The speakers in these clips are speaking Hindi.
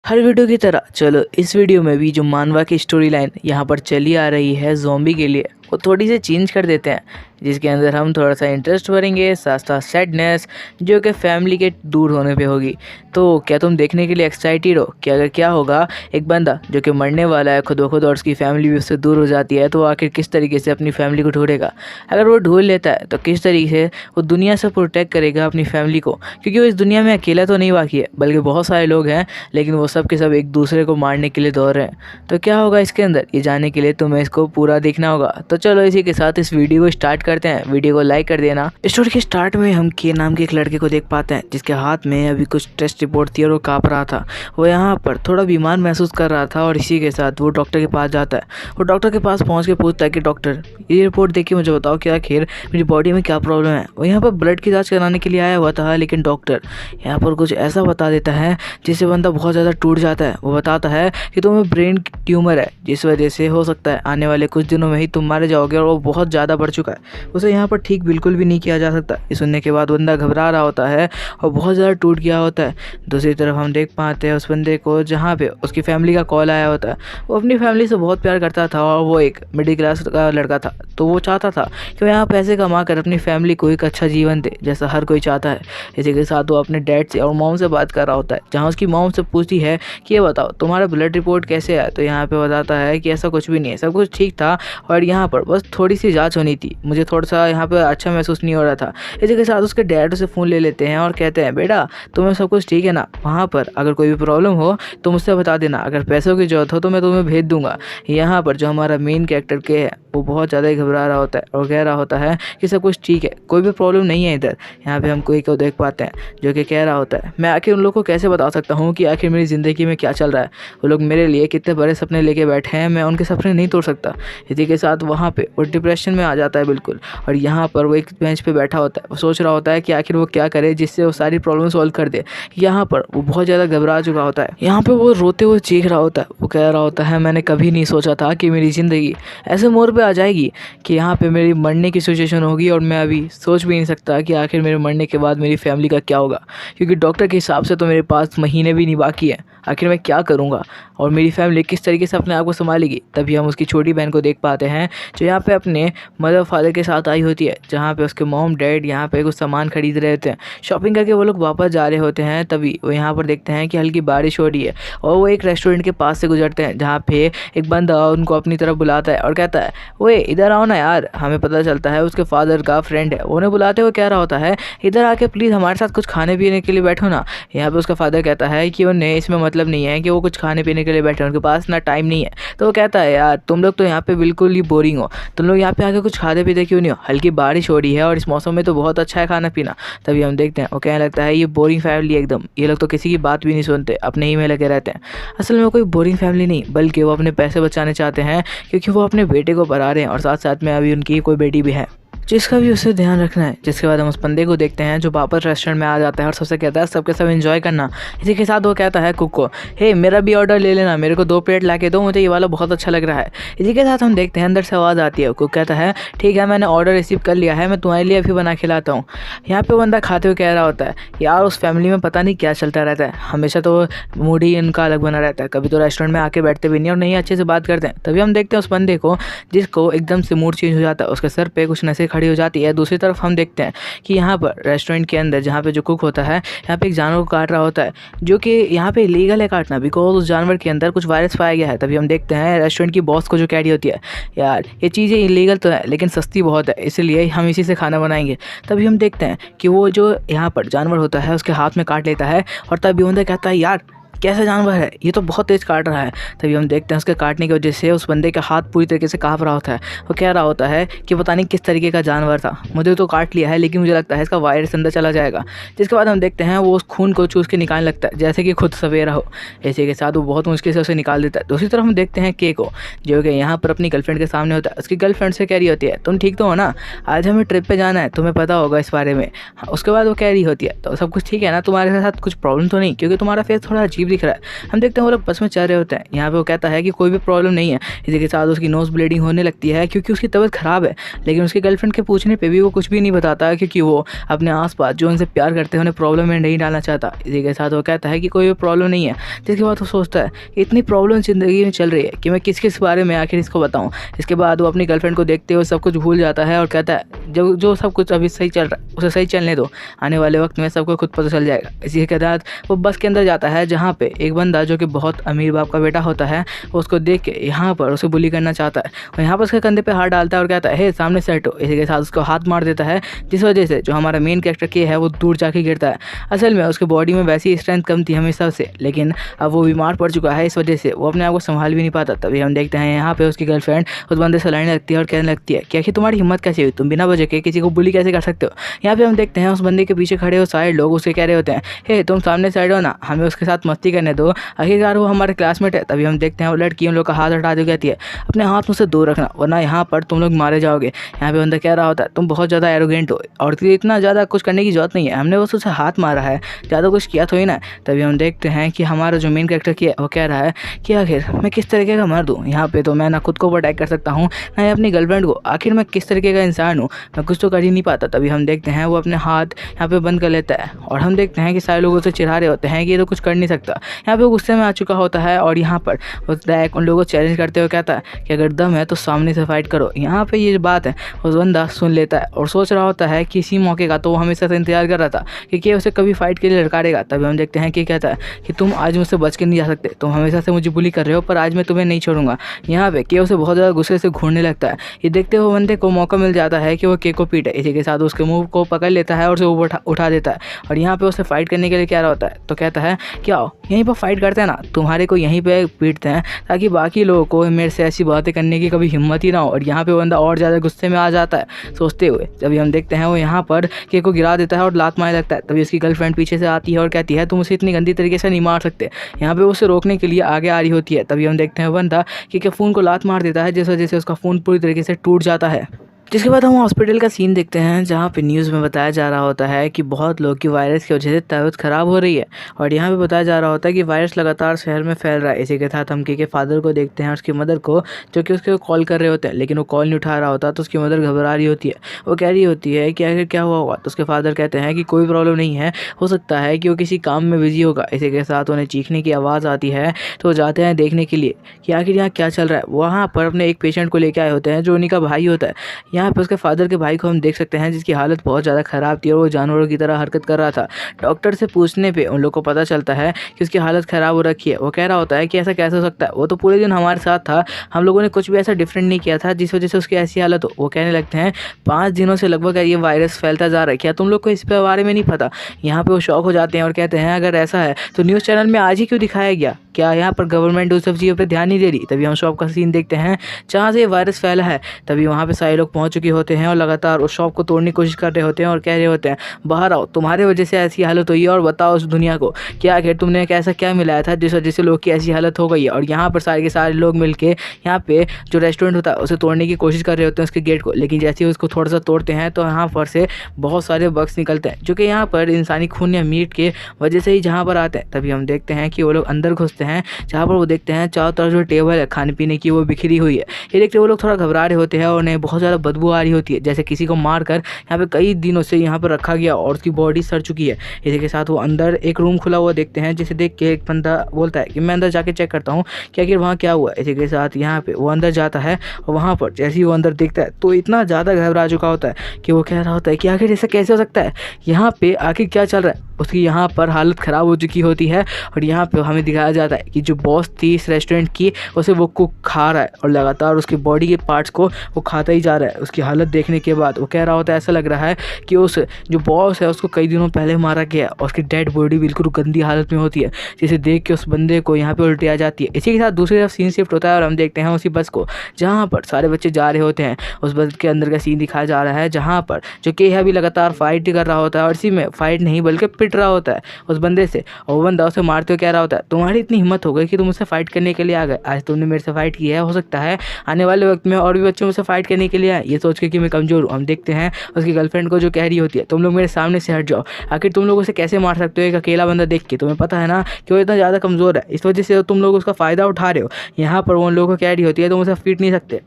हर वीडियो की तरह चलो इस वीडियो में भी जो मानवा की स्टोरी लाइन यहाँ पर चली आ रही है ज़ॉम्बी के लिए वो थोड़ी सी चेंज कर देते हैं, जिसके अंदर हम थोड़ा सा इंटरेस्ट भरेंगे, साथ साथ सैडनेस जो कि फैमिली के दूर होने पे होगी। तो क्या तुम देखने के लिए एक्साइटेड हो कि अगर क्या होगा, एक बंदा जो कि मरने वाला है खुद ब खुद और उसकी फैमिली भी उससे दूर हो जाती है, तो वो आखिर किस तरीके से अपनी फैमिली को ढूंढेगा। अगर वो ढूंढ लेता है तो किस तरीके से वो दुनिया से प्रोटेक्ट करेगा अपनी फैमिली को, क्योंकि वो इस दुनिया में अकेला तो नहीं बाकी है, बल्कि बहुत सारे लोग हैं, लेकिन वो सब के सब एक दूसरे को मारने के लिए दौड़ रहे हैं। तो क्या होगा इसके अंदर, ये जानने के लिए तुम्हें इसको पूरा देखना होगा। तो चलो इसी के साथ इस वीडियो को स्टार्ट करते हैं। वीडियो को लाइक कर देना। स्टोरी के स्टार्ट में हम के नाम के एक लड़के को देख पाते हैं, जिसके हाथ में अभी कुछ टेस्ट रिपोर्ट थी और वो काँप रहा था। वो यहाँ पर थोड़ा बीमार महसूस कर रहा था और इसी के साथ वो डॉक्टर के पास जाता है। वो डॉक्टर के पास पहुँच के पूछता है कि डॉक्टर, ये रिपोर्ट देखिए, मुझे बताओ कि आखिर मेरी बॉडी में क्या प्रॉब्लम है। वो यहाँ पर ब्लड की जाँच कराने के लिए आया हुआ था, लेकिन डॉक्टर यहाँ पर कुछ ऐसा बता देता है जिससे बंदा बहुत ज़्यादा टूट जाता है। वो बताता है कि तुम्हें ब्रेन ट्यूमर है, जिस वजह से हो सकता है आने वाले कुछ दिनों में ही तुम मारे जाओगे, और वो बहुत ज़्यादा बढ़ चुका है। उसे यहाँ पर ठीक बिल्कुल भी नहीं किया जा सकता। ये सुनने के बाद बंदा घबरा रहा होता है और बहुत ज़्यादा टूट गया होता है। दूसरी तरफ हम देख पाते हैं उस बंदे को, जहाँ पे उसकी फैमिली का कॉल आया होता है। वो अपनी फैमिली से बहुत प्यार करता था और वो एक मिडिल क्लास का लड़का था, तो वो चाहता था कि वो यहाँ पैसे कमा कर अपनी फैमिली को एक अच्छा जीवन दे, जैसा हर कोई चाहता है। इसी के साथ वो अपने डैड से और मॉम से बात कर रहा होता है, जहाँ उसकी मॉम से पूछती है कि ये बताओ तुम्हारा ब्लड रिपोर्ट कैसे है। तो यहाँ पे बताता है कि ऐसा कुछ भी नहीं है, सब कुछ ठीक था और यहाँ पर बस थोड़ी सी जांच होनी थी, मुझे थोड़ा सा यहाँ पे अच्छा महसूस नहीं हो रहा था। इसी के साथ उसके डैड से फ़ोन ले लेते हैं और कहते हैं, बेटा तुम्हें सब कुछ ठीक है ना, वहाँ पर अगर कोई भी प्रॉब्लम हो तो मुझसे बता देना, अगर पैसों की जरूरत हो तो मैं तुम्हें भेज दूंगा। यहाँ पर जो हमारा मेन कैरेक्टर के है वो बहुत ज़्यादा ही घबरा रहा होता है और कह रहा होता है कि सब कुछ ठीक है, कोई भी प्रॉब्लम नहीं है इधर। यहाँ पे हम कोई को देख पाते हैं जो कि कह रहा होता है, मैं आखिर उन लोगों को कैसे बता सकता हूँ कि आखिर मेरी ज़िंदगी में क्या चल रहा है। वो लोग मेरे लिए कितने बड़े सपने लेके बैठे हैं, मैं उनके सपने नहीं तोड़ सकता। इसी के साथ वहाँ पे वो डिप्रेशन में आ जाता है बिल्कुल, और यहाँ पर वो एक बेंच पे बैठा होता है। वो सोच रहा होता है कि आखिर वो क्या करे जिससे वो सारी प्रॉब्लम सॉल्व कर दे। यहाँ पर वो बहुत ज़्यादा घबरा चुका होता है। यहाँ पे वो रोते हुए चीख रहा होता है। वो कह रहा होता है, मैंने कभी नहीं सोचा था कि मेरी ज़िंदगी ऐसे मोड़ पे आ जाएगी कि यहाँ पे मेरी मरने की सिचुएशन होगी, और मैं अभी सोच भी नहीं सकता कि आखिर मेरे मरने के बाद मेरी फैमिली का क्या होगा, क्योंकि डॉक्टर के हिसाब से तो मेरे पास महीने भी नहीं बाकी है। आखिर मैं क्या करूँगा और मेरी फैमिली किस तरीके से अपने आप को संभालेगी। तभी हम उसकी छोटी बहन को देख पाते हैं, जो यहाँ पे अपने मदर फादर के साथ आई होती है, जहाँ पे उसके मॉम डैड यहाँ पे कुछ सामान खरीद रहे होते हैं। शॉपिंग करके वो लोग वापस जा रहे होते हैं, तभी वो यहाँ पर देखते हैं कि हल्की बारिश हो रही है और वो एक रेस्टोरेंट के पास से गुजरते हैं, जहाँ पे एक बंदा उनको अपनी तरफ बुलाता है और कहता है, ओए इधर आओ ना यार। हमें पता चलता है उसके फादर का फ्रेंड है। उन्हें बुलाते हुए कह रहा होता है, इधर आके प्लीज़ हमारे साथ कुछ खाने पीने के लिए बैठो ना। यहाँ पे उसका फादर कहता है कि उन्हें इसमें मतलब नहीं है कि वो कुछ खाने पीने के लिए बैठे, उनके पास ना टाइम नहीं है। तो वो कहता है, यार तुम लोग तो यहाँ पे बिल्कुल ही बोरिंग हो, तुम लोग यहाँ पे आके कुछ खाते पीते क्यों नहीं हो, हल्की बारिश हो रही है और इस मौसम में तो बहुत अच्छा है खाना पीना। तभी हम देखते हैं वो कहने लगता है, ये बोरिंग फैमिली एकदम, ये लोग तो किसी की बात भी नहीं सुनते, अपने ही में लगे रहते हैं। असल में वो कोई बोरिंग फैमिली नहीं, बल्कि वो अपने पैसे बचाने चाहते हैं, क्योंकि वो अपने बेटे को पढ़ा रहे हैं और साथ साथ में अभी उनकी कोई बेटी भी है, जिसका भी उसे ध्यान रखना है। जिसके बाद हम उस बंदे को देखते हैं जो वापस रेस्टोरेंट में आ जाता है और सबसे कहता है सबके सब एंजॉय करना। इसी के साथ वो कहता है कुक को, हे मेरा भी ऑर्डर ले लेना, मेरे को 2 प्लेट ला के दो, मुझे ये वाला बहुत अच्छा लग रहा है। इसी के साथ हम देखते हैं अंदर से आवाज़ आती है। कुक कहता है, ठीक है मैंने ऑर्डर रिसीव कर लिया है, मैं तुम्हारे लिए अभी बना खिलाता हूँ। यहाँ पे बंदा खाते हुए कह रहा होता है, यार उस फैमिली में पता नहीं क्या चलता रहता है, हमेशा तो मूड ही इनका अलग बना रहता है, कभी तो रेस्टोरेंट में आके बैठते भी नहीं और नहीं अच्छे से बात करते हैं। तभी हम देखते हैं उस बंदे को जिसको एकदम से मूड चेंज हो जाता है, उसके सर पे कुछ नसें खड़ी हो जाती है। दूसरी तरफ हम देखते हैं कि यहाँ पर रेस्टोरेंट के अंदर जहाँ पे जो कुक होता है, यहाँ पे एक जानवर को काट रहा होता है, जो कि यहाँ पे इलीगल है काटना, बिकॉज उस जानवर के अंदर कुछ वायरस पाया गया है। तभी हम देखते हैं रेस्टोरेंट की बॉस को जो कह रही होती है, यार ये चीज़ें इलीगल तो है लेकिन सस्ती बहुत है, इसलिए हम इसी से खाना बनाएंगे। तभी हम देखते हैं कि वो जो यहाँ पर जानवर होता है उसके हाथ में काट लेता है, और तभी बंदा कहता है, यार कैसा जानवर है, ये तो बहुत तेज़ काट रहा है। तभी हम देखते हैं उसके काटने की वजह से उस बंदे का हाथ पूरी तरीके से काँप रहा होता है। वो कह रहा होता है कि पता नहीं किस तरीके का जानवर था, मुझे तो काट लिया है लेकिन मुझे लगता है इसका वायरस अंदर चला जाएगा। जिसके बाद हम देखते हैं वो उस खून को चूस के निकालने लगता है, जैसे कि खुद सवेरा हो। इसी के साथ वो बहुत मुश्किल से उसे निकाल देता है। दूसरी तरफ हम देखते हैं के को, जो कि यहाँ पर अपनी गर्लफ्रेंड के सामने होता है। उसकी गर्लफ्रेंड से कह रही होती है, तुम ठीक तो हो ना, आज हमें ट्रिप पे जाना है, तुम्हें पता होगा इस बारे में। उसके बाद वो कह रही होती है, तो सब कुछ ठीक है ना, तुम्हारे साथ कुछ प्रॉब्लम तो नहीं, क्योंकि तुम्हारा फेस थोड़ा अजीब दिख रहा है। हम देखते हैं वो लोग बस में चल रहे होते हैं। यहाँ पे वो कहता है कि कोई भी प्रॉब्लम नहीं है। इसी के साथ उसकी नोज़ ब्लीडिंग होने लगती है क्योंकि उसकी तबीयत ख़राब है, लेकिन उसकी गर्लफ्रेंड के पूछने पे भी वो कुछ भी नहीं बताता क्योंकि वो अपने आस-पास जो उनसे प्यार करते हैं उन्हें प्रॉब्लम में नहीं डालना चाहता। इसी के साथ वो कहता है कि कोई भी प्रॉब्लम नहीं है। जिसके बाद वो सोचता है इतनी प्रॉब्लम ज़िंदगी में चल रही है कि मैं किस-किस बारे में आखिर इसको बताऊँ। इसके बाद वो अपनी गर्लफ्रेंड को देखते हुए सब कुछ भूल जाता है और कहता है जो सब कुछ अभी सही चल रहा है उसे सही चलने दो, आने वाले वक्त में सबको खुद पता चल जाएगा। इसी के बाद वो बस के अंदर जाता है जहाँ पे एक बंदा जो कि बहुत अमीर बाप का बेटा होता है वो उसको देख के यहाँ पर उसे बुली करना चाहता है और यहाँ पर उसके कंधे पे हाथ डालता है और कहता है हे सामने से हटो। इसी के साथ उसको हाथ मार देता है, जिस वजह से जो हमारा मेन कैरेक्टर के है वो दूर जाके गिरता है। असल में उसके बॉडी में वैसी स्ट्रेंथ कम थी हमेशा से, लेकिन अब वो बीमार पड़ चुका है, इस वजह से वो अपने आप को संभाल भी नहीं पाता। तभी हम देखते हैं यहाँ पे उसकी गर्लफ्रेंड उस बंदे से लड़ने लगती है और कहने लगती है कि आखिर तुम्हारी हिम्मत कैसे हुई, तुम बिना वजह के किसी को बुली कैसे कर सकते हो। यहाँ पे हम देखते हैं उस बंदे के पीछे खड़े हो सारे लोग उसे कह रहे होते हैं हे तुम सामने साइड हो ना, हमें उसके साथ मस्ती करने दो, आखिरकार वो हमारे क्लासमेट है। तभी हम देखते हैं वो लड़की उन लोग का हाथ हटा दे कहती है अपने हाथ मुझसे दूर रखना वरना यहाँ पर तुम लोग मारे जाओगे। यहाँ पे बंदा कह रहा होता है तुम बहुत ज़्यादा एरोगेंट हो और इतना ज़्यादा कुछ करने की जरूरत नहीं है, हमने बस उसे हाथ मारा है, ज़्यादा कुछ किया तो ही ना। तभी हम देखते हैं कि हमारा जो मेन कैरेक्टर किया वो कह रहा है कि आखिर मैं किस तरीके का मर्द हूँ, यहाँ पे तो मैं ना खुद को प्रोटेक्ट कर सकता हूँ ना ही अपनी गर्लफ्रेंड को, आखिर मैं किस तरीके का इंसान हूँ, मैं कुछ तो कर ही नहीं पाता। तभी हम देखते हैं वो अपने हाथ यहाँ पे बंद कर लेता है और हम देखते हैं कि सारे लोग उसे चिढ़ा रहे होते हैं कि ये तो कुछ कर नहीं सकता। यहाँ पे वो गुस्से में आ चुका होता है और यहाँ पर डायरेक्ट उन लोगों को चैलेंज करते हुए कहता है कि अगर दम है तो सामने से फाइट करो। यहाँ पे ये बात है उस बंदा सुन लेता है और सोच रहा होता है कि इसी मौके का तो वो हमेशा से इंतजार कर रहा था कि उसे कभी फाइट के लिए लड़कारेगा। तभी हम देखते हैं कि कहता है कि तुम आज मुझसे बच के नहीं जा सकते, तुम हमेशा से मुझे बुली कर रहे हो पर आज मैं तुम्हें नहीं छोड़ूंगा। यहाँ पे के उसे बहुत ज़्यादा गुस्से से घूरने लगता है। ये देखते हुए बंदे को मौका मिल जाता है कि वो के को पीटे। इसी के साथ उसके मुंह को पकड़ लेता है और उसे ऊपर उठा देता है और यहाँ पे उसे फाइट करने के लिए कह रहा होता है। तो कहता है क्या हो यहीं पर फाइट करते हैं ना, तुम्हारे को यहीं पे पीटते हैं ताकि बाकी लोगों को मेरे से ऐसी बातें करने की कभी हिम्मत ही ना हो। और यहाँ पे बंदा और ज़्यादा गुस्से में आ जाता है सोचते हुए। तभी हम देखते हैं वो यहाँ पर के को गिरा देता है और लात मारने लगता है। तभी उसकी गर्लफ्रेंड पीछे से आती है और कहती है तुम उसे इतनी गंदी तरीके से नहीं मार सकते। यहाँ पे उसे रोकने के लिए आगे आ रही होती है। तभी हम देखते हैं बंदा कि फ़ोन को लात मार देता है जिस वजह से उसका फ़ोन पूरी तरीके से टूट जाता है। जिसके बाद हम हॉस्पिटल का सीन देखते हैं जहाँ पे न्यूज़ में बताया जा रहा होता है कि बहुत लोग की वायरस की वजह से तबीयत ख़राब हो रही है और यहाँ पे बताया जा रहा होता है कि वायरस लगातार शहर में फैल रहा है। इसी के साथ हम के फादर को देखते हैं, उसकी मदर को, जो कि उसके कॉल कर रहे होते हैं लेकिन वो कॉल नहीं उठा रहा होता। तो उसकी मदर घबरा रही होती है, वो कह रही होती है कि आखिर क्या हुआ होगा। तो उसके फादर कहते हैं कि कोई प्रॉब्लम नहीं है, हो सकता है कि वो किसी काम में बिजी होगा। इसी के साथ उन्हें चीखने की आवाज़ आती है तो वो जाते हैं देखने के लिए कि आखिर यहाँ क्या चल रहा है। वहाँ पर अपने एक पेशेंट को लेकर आए होते हैं जो उन्हीं का भाई होता है। यहाँ पर उसके फादर के भाई को हम देख सकते हैं जिसकी हालत बहुत ज़्यादा ख़राब थी और वो जानवरों की तरह हरकत कर रहा था। डॉक्टर से पूछने पे उन लोग को पता चलता है कि उसकी हालत ख़राब हो रखी है। वो कह रहा होता है कि ऐसा कैसे हो सकता है, वो तो पूरे दिन हमारे साथ था, हम लोगों ने कुछ भी ऐसा डिफरेंट नहीं किया था जिस वजह से उसकी ऐसी हालत हो। वो कहने लगते हैं 5 दिनों से लगभग ये वायरस फैलता जा रहा है, क्या तुम लोग को इस बारे में नहीं पता। यहाँ पर वो शॉक हो जाते हैं और कहते हैं अगर ऐसा है तो न्यूज़ चैनल में आज ही क्यों दिखाया गया, क्या यहाँ पर गवर्नमेंट उस सब चीज़ों पर ध्यान नहीं दे रही। तभी हम शॉप का सीन देखते हैं जहाँ से ये वायरस फैला है। तभी वहाँ पे सारे लोग पहुँच चुके होते हैं और लगातार उस शॉप को तोड़ने की कोशिश कर रहे होते हैं और कह रहे होते हैं बाहर आओ, तुम्हारे वजह से ऐसी हालत हुई है और बताओ उस दुनिया को क्या आखिर तुमने ऐसा क्या मिलाया था जिस वजह से लोग की ऐसी हालत हो गई है। और यहाँ पर सारे के सारे लोग मिलके यहाँ पे जो रेस्टोरेंट होता है उसे तोड़ने की कोशिश कर रहे होते हैं उसके गेट को, लेकिन जैसे ही उसको थोड़ा सा तोड़ते हैं तो यहाँ पर से बहुत सारे बग्स निकलते हैं जो कि यहाँ पर इंसानी खून या मीट के वजह से ही जहाँ पर आते हैं। तभी हम देखते हैं कि वो लोग अंदर घुसते हैं जहाँ पर वो देखते हैं चारों तरफ जो टेबल है खाने पीने की वो बिखरी हुई है। ये देखते वो लोग थोड़ा घबरा रहे होते हैं और उन्हें बहुत ज़्यादा बदबू आ रही होती है जैसे किसी को मारकर यहाँ पे कई दिनों से यहाँ पर रखा गया और उसकी बॉडी सड़ चुकी है। इसी के साथ वो अंदर एक रूम खुला हुआ देखते हैं जिसे देख के एक बंदा बोलता है कि मैं अंदर जाके चेक करता हूँ कि आखिर वहाँ क्या हुआ। इसी के साथ यहाँ पे वो अंदर जाता है और वहाँ पर जैसे ही वो अंदर देखता है तो इतना ज़्यादा घबरा चुका होता है कि वो कह रहा होता है कि आखिर ऐसा कैसे हो सकता है, यहाँ पे आखिर क्या चल रहा है। उसकी यहाँ पर हालत ख़राब हो चुकी होती है और यहाँ पे हमें दिखाया जाता है कि जो बॉस थी इस रेस्टोरेंट की उसे वो कुक खा रहा है और लगातार उसकी बॉडी के पार्ट्स को वो खाता ही जा रहा है। उसकी हालत देखने के बाद वो कह रहा होता है ऐसा लग रहा है कि उस जो बॉस है उसको कई दिनों पहले मारा गया और उसकी डेड बॉडी बिल्कुल गंदी हालत में होती है, जिसे देख के उस बंदे को यहाँ पे उल्टी आ जाती है। इसी के साथ दूसरी तरफ सीन शिफ्ट होता है और हम देखते हैं उसी बस को जहाँ पर सारे बच्चे जा रहे होते हैं। उस बस के अंदर का सीन दिखाया जा रहा है जहाँ पर जो के है भी लगातार फाइट कर रहा होता है और इसी में फाइट नहीं बल्कि पिट रहा होता है उस बंदे से और वो बंदा उसे मारते हुए कह रहा होता है तुम्हारी इतनी हिम्मत हो गई कि तुम मुझसे फाइट करने के लिए आ गए, आज तुमने मेरे से फाइट किया है, हो सकता है आने वाले वक्त में और भी बच्चे मुझसे फाइट करने के लिए आए। ये सोच के कि मैं कमज़ोर हूँ हम देखते हैं उसकी गर्लफ्रेंड को जो कह रही होती है तुम लोग मेरे सामने से हट जाओ, आखिर तुम लोग उसे कैसे मार सकते हो एक अकेला बंदा देख के, तुम्हें पता है ना कि वो इतना ज़्यादा कमज़ोर है, इस वजह से तुम लोग उसका फ़ायदा उठा रहे हो। यहाँ पर वो उन लोगों को कह रही होती है तुम उसे पीट नहीं सकते।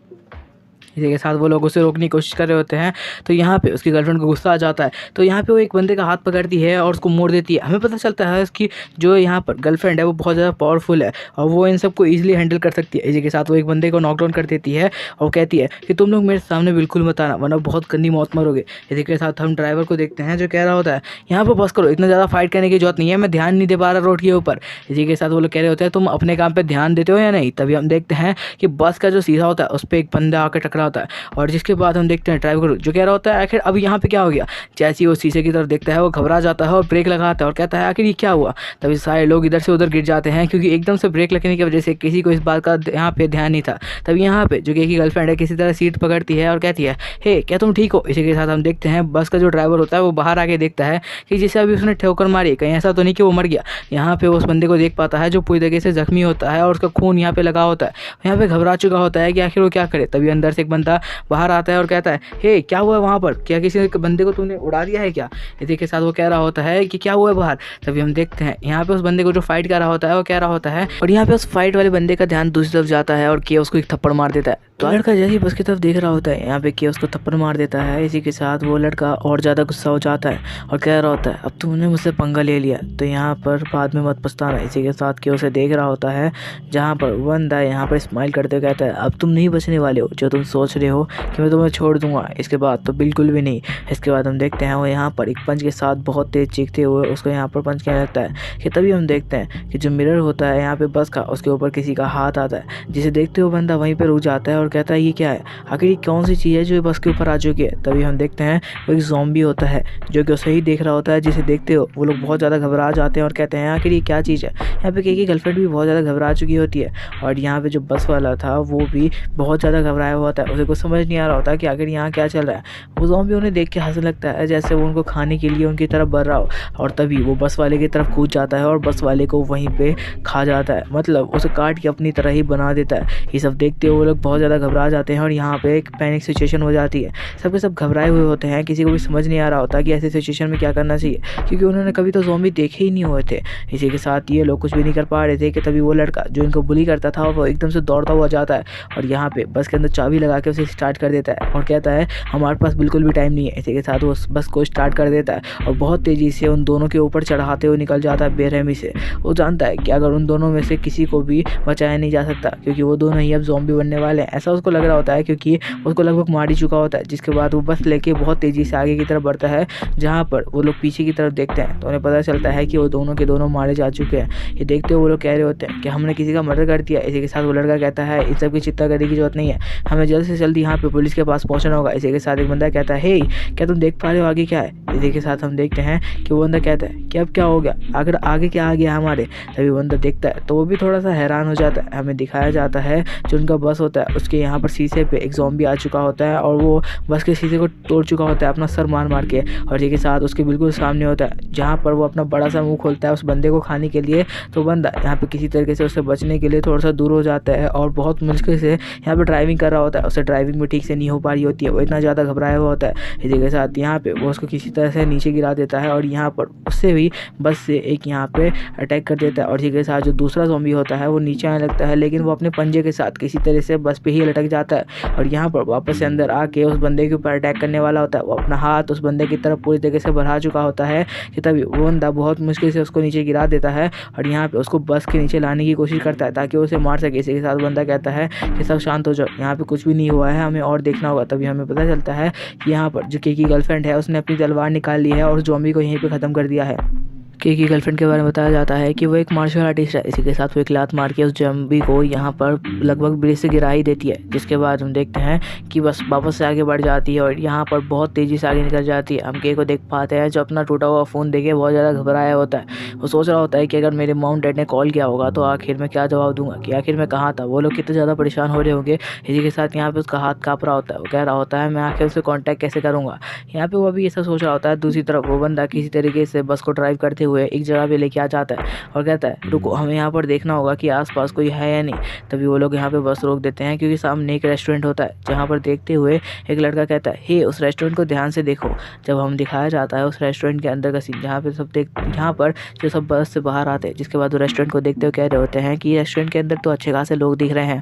इसी के साथ वो लोग उसे रोकने की कोशिश कर रहे होते हैं। तो यहाँ पे उसकी गर्लफ्रेंड को गुस्सा आ जाता है, तो यहाँ पे वो एक बंदे का हाथ पकड़ती है और उसको मोड़ देती है। हमें पता चलता है उसकी जो यहाँ पर गर्लफ्रेंड है वो बहुत ज़्यादा पावरफुल है और वो इन सबको ईजिली हैंडल कर सकती है। इसी के साथ वो एक बंदे को नॉकडाउन कर देती है और कहती है कि तुम लोग मेरे सामने बिल्कुल मत आना वरना बहुत गंदी मौत मरोगे। इसी के साथ हम ड्राइवर को देखते हैं जो कह रहा होता है यहाँ पर बस करो, इतना ज़्यादा फाइट करने की जरूरत नहीं है, मैं ध्यान नहीं दे पा रहा रोड के ऊपर। इसी के साथ वो लोग कह रहे होते हैं तुम अपने काम पर ध्यान देते हो या नहीं। तभी हम देखते हैं कि बस का जो शीशा होता है उस पर एक बंदा आकर टकरा होता है और जिसके बाद हम देखते हैं ड्राइवर जो कह रहा होता है आखिर अब यहाँ पे क्या हो गया। जैसे ही वो शीशे की तरफ देखता है वो घबरा जाता है और ब्रेक लगाता है और कहता है आखिर ये क्या हुआ। तभी सारे लोग इधर से उधर गिर जाते हैं क्योंकि एकदम से ब्रेक लगने की वजह से किसी को इस बात का यहाँ पे ध्यान नहीं था। तभी यहाँ पे जो कि गर्लफ्रेंड है किसी तरह सीट पकड़ती है और कहती है हे क्या तुम ठीक हो। इसी के साथ हम देखते हैं बस का जो ड्राइवर होता है वो बाहर आके देखता है कि जिसे अभी उसने ठोकर मारी कहीं ऐसा तो नहीं कि वो मर गया। यहाँ पे उस बंदे को देख पाता है जो पूरी तरीके से जख्मी होता है और उसका खून यहाँ पे लगा होता है, यहाँ पे घबरा चुका होता है कि आखिर वो क्या करे। तभी अंदर से एक बंदा बाहर आता है और कहता है हे क्या हुआ वहाँ पर, क्या किसी बंदे को तूने उड़ा दिया है क्या। इसी के साथ वो कह रहा होता है कि क्या हुआ है बाहर। तभी हम देखते हैं यहाँ पे उस बंदे को जो फाइट कर रहा होता है वो कह रहा होता है और यहाँ पे उस फाइट वाले बंदे का ध्यान दूसरी तरफ जाता है और किया उसको एक थप्पड़ मार देता है। तो लड़का जैसे ही बस की तरफ देख रहा होता है यहाँ पे किया उसको थप्पड़ मार देता है। इसी के साथ वो लड़का और ज़्यादा गुस्सा हो जाता है और कह रहा होता है अब तुमने मुझसे पंगा ले लिया तो यहाँ पर बाद में मत पछताना। इसी के साथ किया उसे देख रहा होता है जहाँ पर बंदा यहाँ पर स्माइल करते कहता है अब तुम नहीं बचने वाले हो, जो तुम सोच रहे हो कि मैं तुम्हें छोड़ दूंगा इसके बाद तो बिल्कुल भी नहीं। इसके बाद हम देखते हैं वो यहाँ पर एक पंच के साथ बहुत तेज चीखते हुए उसको यहाँ पर पंच करने लगता है कि तभी हम देखते हैं कि जो मिरर होता है यहाँ पे बस का उसके ऊपर किसी का हाथ आता है, जिसे देखते हुए बंदा वहीं पर रुक जाता है और कहता है ये क्या है, आखिर ये कौन सी चीज़ है जो बस के ऊपर आ चुकी है। तभी हम देखते हैं वो एक ज़ॉम्बी होता है जो कि उसे ही देख रहा होता है, जिसे देखते हो वो लोग बहुत ज़्यादा घबरा जाते हैं और कहते हैं आखिर ये क्या चीज़ है। यहाँ पे की गर्लफ्रेंड भी बहुत ज़्यादा घबरा चुकी होती है और यहाँ पे जो बस वाला था वो भी बहुत ज़्यादा घबराया हुआ होता है, उसे कुछ समझ नहीं आ रहा होता कि आखिर यहाँ क्या चल रहा है। वो ज़ॉम्बी उन्हें देख के हंसने लगता है जैसे वो उनको खाने के लिए उनकी तरफ बढ़ रहा हो और तभी वो बस वाले की तरफ कूद जाता है और बस वाले को वहीं पे खा जाता है, मतलब उसे काट के अपनी तरह ही बना देता है। ये सब देखते हुए वो लोग बहुत ज़्यादा घबरा जाते हैं और यहाँ पे एक पैनिक सिचुएशन हो जाती है। सबके सब घबराए हुए होते हैं, किसी को भी समझ नहीं आ रहा होता कि ऐसे सिचुएशन में क्या करना चाहिए क्योंकि उन्होंने कभी तो ज़ॉम्बी देखे ही नहीं हुए थे। इसी के साथ ये लोग कुछ भी नहीं कर पा रहे थे कि तभी वो लड़का जो इनको बुली करता था वो एकदम से दौड़ता हुआ जाता है और यहाँ पे बस के अंदर चाबी लगा के उसे स्टार्ट कर देता है और कहता है हमारे पास बिल्कुल भी टाइम नहीं है। इसी के साथ वो बस को स्टार्ट कर देता है और बहुत तेज़ी से उन दोनों के ऊपर चढ़ाते हुए निकल जाता है बेरहमी से। वो जानता है कि अगर उन दोनों में से किसी को भी बचाया नहीं जा सकता क्योंकि वो दोनों ही अब ज़ॉम्बी बनने वाले हैं, ऐसा उसको लग रहा होता है क्योंकि उसको लगभग मार ही चुका होता है। जिसके बाद वो बस लेके बहुत तेज़ी से आगे की तरफ बढ़ता है, जहाँ पर वो लोग पीछे की तरफ देखते हैं तो उन्हें पता चलता है कि वो दोनों के दोनों मारे जा चुके हैं। ये देखते हुए वो लोग कह रहे होते हैं कि हमने किसी का मर्डर कर दिया। इसी के साथ वो लड़का कहता है इस सब की चिंता करने की जरूरत नहीं है, हमें जल्द से जल्द यहाँ पे पुलिस के पास पहुँचना होगा। इसी के साथ एक बंदा कहता है हे क्या तुम देख पा रहे हो आगे क्या है। इसी के साथ हम देखते हैं कि वो बंदा कहता है कि अब क्या हो गया, अगर आगे क्या आ गया हमारे। तभी बंदा देखता है तो वो भी थोड़ा सा हैरान हो जाता है। हमें दिखाया जाता है जो उनका बस होता है उसके यहाँ पर शीशे पे एक ज़ॉम्बी आ चुका होता है और वो बस के शीशे को तोड़ चुका होता है अपना सर मार मार के और इसी के साथ उसके बिल्कुल सामने होता है जहाँ पर वो अपना बड़ा सा मुंह खोलता है उस बंदे को खाने के लिए। तो बंदा यहाँ पे किसी तरीके से उससे बचने के लिए थोड़ा सा दूर हो जाता है और बहुत मुश्किल से यहाँ पे ड्राइविंग कर रहा होता है। उसे ड्राइविंग भी ठीक से नहीं हो पा रही होती है, वो इतना ज़्यादा घबराया हुआ होता है। इसी के साथ यहाँ पे वो उसको किसी तरह से नीचे गिरा देता है और यहाँ पर उससे भी बस से एक यहाँ पे अटैक कर देता है और इसी के साथ जो दूसरा ज़ॉम्बी होता है वो नीचे आने लगता है, लेकिन वो अपने पंजे के साथ किसी तरह से बस पे ही लटक जाता है और यहाँ पर वापस से अंदर आके उस बंदे के ऊपर अटैक करने वाला होता है। वो अपना हाथ उस बंदे की तरफ पूरी तरीके से बढ़ा चुका होता है कि तभी वो बंदा बहुत मुश्किल से उसको नीचे गिरा देता है और यहाँ पे उसको बस के नीचे लाने की कोशिश करता है ताकि उसे मार सके। इसी के साथ बंदा कहता है कि सब शांत हो जाओ, यहाँ पे कुछ भी नहीं हुआ है, हमें और देखना होगा। तभी हमें पता चलता है कि यहाँ पर जो की गर्लफ्रेंड है उसने अपनी तलवार निकाल ली है और उस ज़ॉम्बी को यहीं पे ख़त्म कर दिया है। की गर्लफ्रेंड के बारे में बताया जाता है कि वो एक मार्शल आर्टिस्ट है। इसी के साथ वो एक लात मार के उस ज़ॉम्बी को यहाँ पर लगभग ब्रिज से गिरा ही देती है, जिसके बाद हम देखते हैं कि बस वापस से आगे बढ़ जाती है और यहाँ पर बहुत तेज़ी से आगे निकल जाती है। हम के को देख पाते हैं जो अपना टूटा हुआ फ़ोन देखे बहुत ज़्यादा घबराया होता है। वो सोच रहा होता है कि अगर मेरे मॉम डैड ने कॉल किया होगा तो आखिर मैं क्या जवाब दूंगा कि आखिर मैं कहाँ था, वो लोग कितने ज़्यादा परेशान हो रहे होंगे। इसी के साथ यहाँ पर उसका हाथ काँप रहा होता है, वो कह रहा होता है मैं आखिर उससे कॉन्टैक्ट कैसे करूँगा। यहाँ पर वो अभी ऐसा सोच रहा होता है। दूसरी तरफ वो बंदा किसी तरीके से बस को ड्राइव करते हुए एक जगह पे लेके आ जाता है और कहता है रुको, हमें यहाँ पर देखना होगा कि आसपास कोई है या नहीं। तभी वो लोग यहाँ पे बस रोक देते हैं क्योंकि सामने एक रेस्टोरेंट होता है, जहाँ पर देखते हुए एक लड़का कहता है हे, उस रेस्टोरेंट को ध्यान से देखो। जब हम दिखाया जाता है उस रेस्टोरेंट के अंदर का सीन, जहाँ पर जो सब बस से बाहर आते हैं, जिसके बाद वो रेस्टोरेंट को देखते हुए कह रहे होते हैं कि रेस्टोरेंट के अंदर तो अच्छे खासे लोग दिख रहे हैं।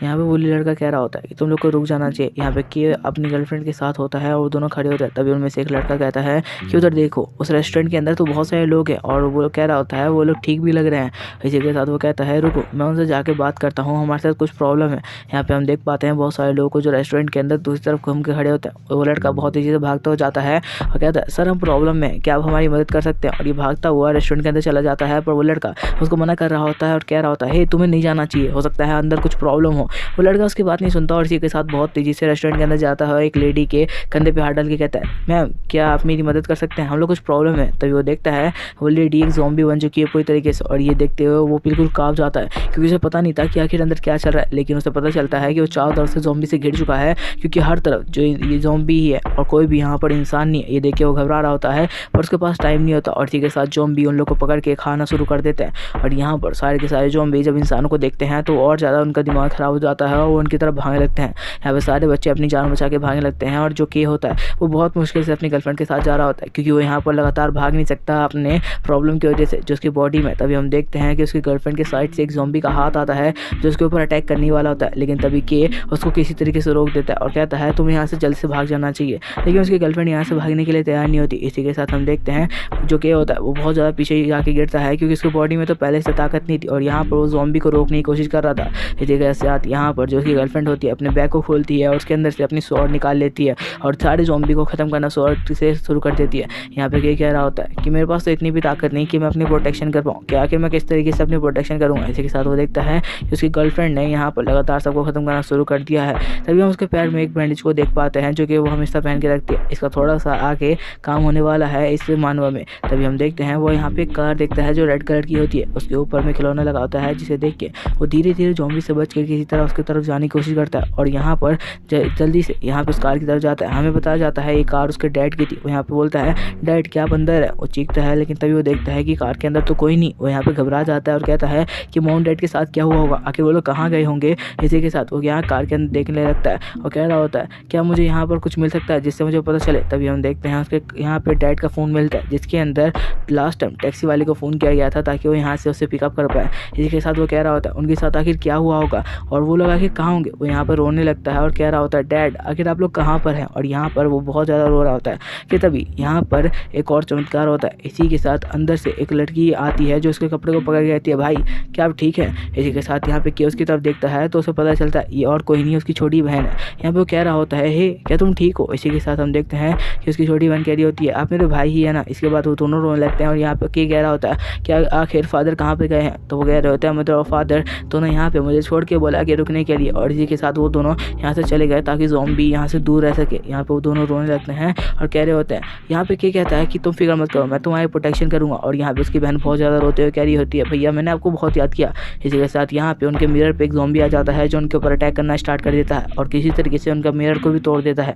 यहाँ पे वोली लड़का कह रहा होता है कि तुम लोग को रुक जाना चाहिए। यहाँ पे कि अपनी गर्लफ्रेंड के साथ होता है और दोनों खड़े होते हैं। तभी उनमें से एक लड़का कहता है कि उधर देखो, उस रेस्टोरेंट के अंदर तो बहुत सारे लोग हैं और वो कह रहा होता है वो लोग ठीक भी लग रहे हैं। इसी के साथ वो कहता है रुको, मैं उनसे जाके बात करता हूँ, हमारे साथ कुछ प्रॉब्लम है। यहाँ पे हम देख पाते हैं बहुत सारे लोगों को जो रेस्टोरेंट के अंदर दूसरी तरफ घूम के खड़े होते हैं। वो लड़का बहुत तेजी से भागता हो जाता है और कहता है सर, हम प्रॉब्लम में, क्या आप हमारी मदद कर सकते हैं। और ये भागता हुआ रेस्टोरेंट के अंदर चला जाता है, पर वो लड़का उसको मना कर रहा होता है और कह रहा होता है तुम्हें नहीं जाना चाहिए, हो सकता है अंदर कुछ प्रॉब्लम हो। वो लड़का उसकी बात नहीं सुनता और इसी के साथ बहुत तेजी से रेस्टोरेंट के अंदर जाता है। एक लेडी के कंधे पे हाथ डाल के कहता है मैम, क्या आप मेरी मदद कर सकते हैं, हम लोग कुछ प्रॉब्लम है। तभी वो देखता है वो लेडी एक ज़ॉम्बी बन चुकी है पूरी तरीके से, और ये देखते हुए वो बिल्कुल कांप जाता है क्योंकि उसे पता नहीं था कि आखिर अंदर क्या चल रहा है। लेकिन उसे पता चलता है कि वो चारों तरफ से ज़ॉम्बी से घिर चुका है, क्योंकि हर तरफ जो ये ज़ॉम्बी ही है और कोई भी यहाँ पर इंसान नहीं है। ये देख के वो घबरा रहा होता है, पर उसके पास टाइम नहीं होता और इसी के साथ ज़ॉम्बी उन लोग को पकड़ के खाना शुरू कर देते हैं। और यहाँ पर सारे के सारे ज़ॉम्बी जब इंसानों को देखते हैं तो और ज़्यादा उनका दिमाग ख़राब हो जाता है और वो उनकी तरफ भागने लगते हैं। यहाँ पे सारे बच्चे अपनी जान बचा के भागने लगते हैं और जो के होता है वो बहुत मुश्किल से अपनी गर्लफ्रेंड के साथ जा रहा होता है, क्योंकि वो यहाँ पर लगातार भाग नहीं सकता अपने प्रॉब्लम की वजह से जो उसकी बॉडी में। तभी हम देखते हैं कि उसकी गर्लफ्रेंड के साइड से एक ज़ॉम्बी का हाथ आता है जो उसके ऊपर अटैक करने वाला होता है, लेकिन तभी के उसको किसी तरीके से रोक देता है और कहता है तुम्हें यहाँ से जल्द से भाग जाना चाहिए। लेकिन उसकी गर्लफ्रेंड यहाँ से भागने के लिए तैयार नहीं होती। इसी के साथ हम देखते हैं जो के होता है वो बहुत ज़्यादा पीछे जाके गिरता है, क्योंकि उसकी बॉडी में तो पहले से ताकत नहीं थी और यहाँ पर वो ज़ॉम्बी को रोकने की कोशिश कर रहा था। इसी के साथ यहाँ पर जो उसकी गर्लफ्रेंड होती है अपने बैग को खोलती है और उसके अंदर से अपनी स्वॉर्ड निकाल लेती है और सारे ज़ॉम्बी को ख़त्म करना स्वॉर्ड से शुरू कर देती है। यहाँ पे ये कह रहा होता है कि मेरे पास तो इतनी भी ताकत नहीं कि मैं अपनी प्रोटेक्शन कर पाऊँ, कि आखिर मैं किस तरीके से अपनी प्रोटेक्शन करूँगा। इसी के साथ वो देखता है कि उसकी गर्लफ्रेंड ने यहाँ पर लगातार सबको ख़त्म करना शुरू कर दिया है। तभी हम उसके पैर में एक बैंडेज को देख पाते हैं जो कि वो हमेशा पहन के रखती है। इसका थोड़ा सा आगे काम होने वाला है इस मानवा में। तभी हम देखते हैं वो यहाँ पे एक कार देखता है जो रेड कलर की होती है, उसके ऊपर में खिलौना लगा होता है, जिसे देख के वो धीरे धीरे ज़ॉम्बी से बच के किसी तरह उसकी तरफ जाने की कोशिश करता है और यहाँ पर जल्दी से यहाँ पे उस कार की तरफ जाता है। हमें बताया जाता है ये कार उसके डैड की थी। वो यहाँ पे बोलता है डैड क्या आप अंदर है। वो चीखता है, लेकिन तभी वो देखता है कि कार के अंदर तो कोई नहीं। वो यहाँ पे घबरा जाता है और कहता है कि मॉम डैड के साथ क्या हुआ होगा, आखिर वो लोग कहाँ गए होंगे। इसी के साथ वो यहाँ कार के अंदर देखने लगता है और कह रहा होता है क्या मुझे यहाँ पर कुछ मिल सकता है जिससे मुझे पता चले। तभी हम देखते हैं उसके यहाँ पे डैड का फ़ोन मिलता है, जिसके अंदर लास्ट टाइम टैक्सी वाले को फ़ोन किया गया था ताकि वो यहाँ से उसे पिकअप कर पाए। इसी के साथ वो कह रहा होता है उनके साथ आखिर क्या हुआ होगा और वो लोग आखिर कहाँ होंगे। वो यहाँ पर रोने लगता है और कह रहा होता है डैड आखिर आप लोग कहाँ पर हैं। और यहाँ पर वो बहुत ज़्यादा रो रहा होता है कि तभी यहाँ पर एक और चमत्कार होता है। इसी के साथ अंदर से एक लड़की आती है जो उसके कपड़े को पकड़ के कहती है भाई क्या आप ठीक है। इसी के साथ यहाँ पे के उसकी तरफ देखता है तो उसे पता चलता है ये और कोई नहीं उसकी छोटी बहन है। यहाँ पे वो कह रहा होता है हे क्या तुम ठीक हो। इसी के साथ हम देखते हैं कि उसकी छोटी बहन कह रही होती है आप मेरे भाई ही है ना। इसके बाद वो दोनों रोने लगते हैं और यहाँ पे के कह रहा होता है क्या आखिर फादर कहाँ पे गए हैं। तो वो कह रहे होते हैं मदर और फादर दोनों यहाँ पे मुझे छोड़ के बोला कि रुकने के लिए। और इसी के साथ वो दोनों यहाँ से चले गए ताकि ज़ॉम्बी यहाँ से दूर रह सके। यहाँ पे वो दोनों रोने लगते हैं और कह रहे होते हैं यहाँ पे के कहता है कि तुम फिक्र मत करो मैं तुम्हारी प्रोटेक्शन करूँगा। और यहाँ पे उसकी बहन बहुत ज़्यादा रोते हुए कह रही होती है भैया मैंने आपको बहुत याद किया। इसी के साथ यहाँ पे उनके मिरर पे एक ज़ॉम्बी आ जाता है जो उनके ऊपर अटैक करना स्टार्ट कर देता है और किसी तरीके से उनका मिरर को भी तोड़ देता है।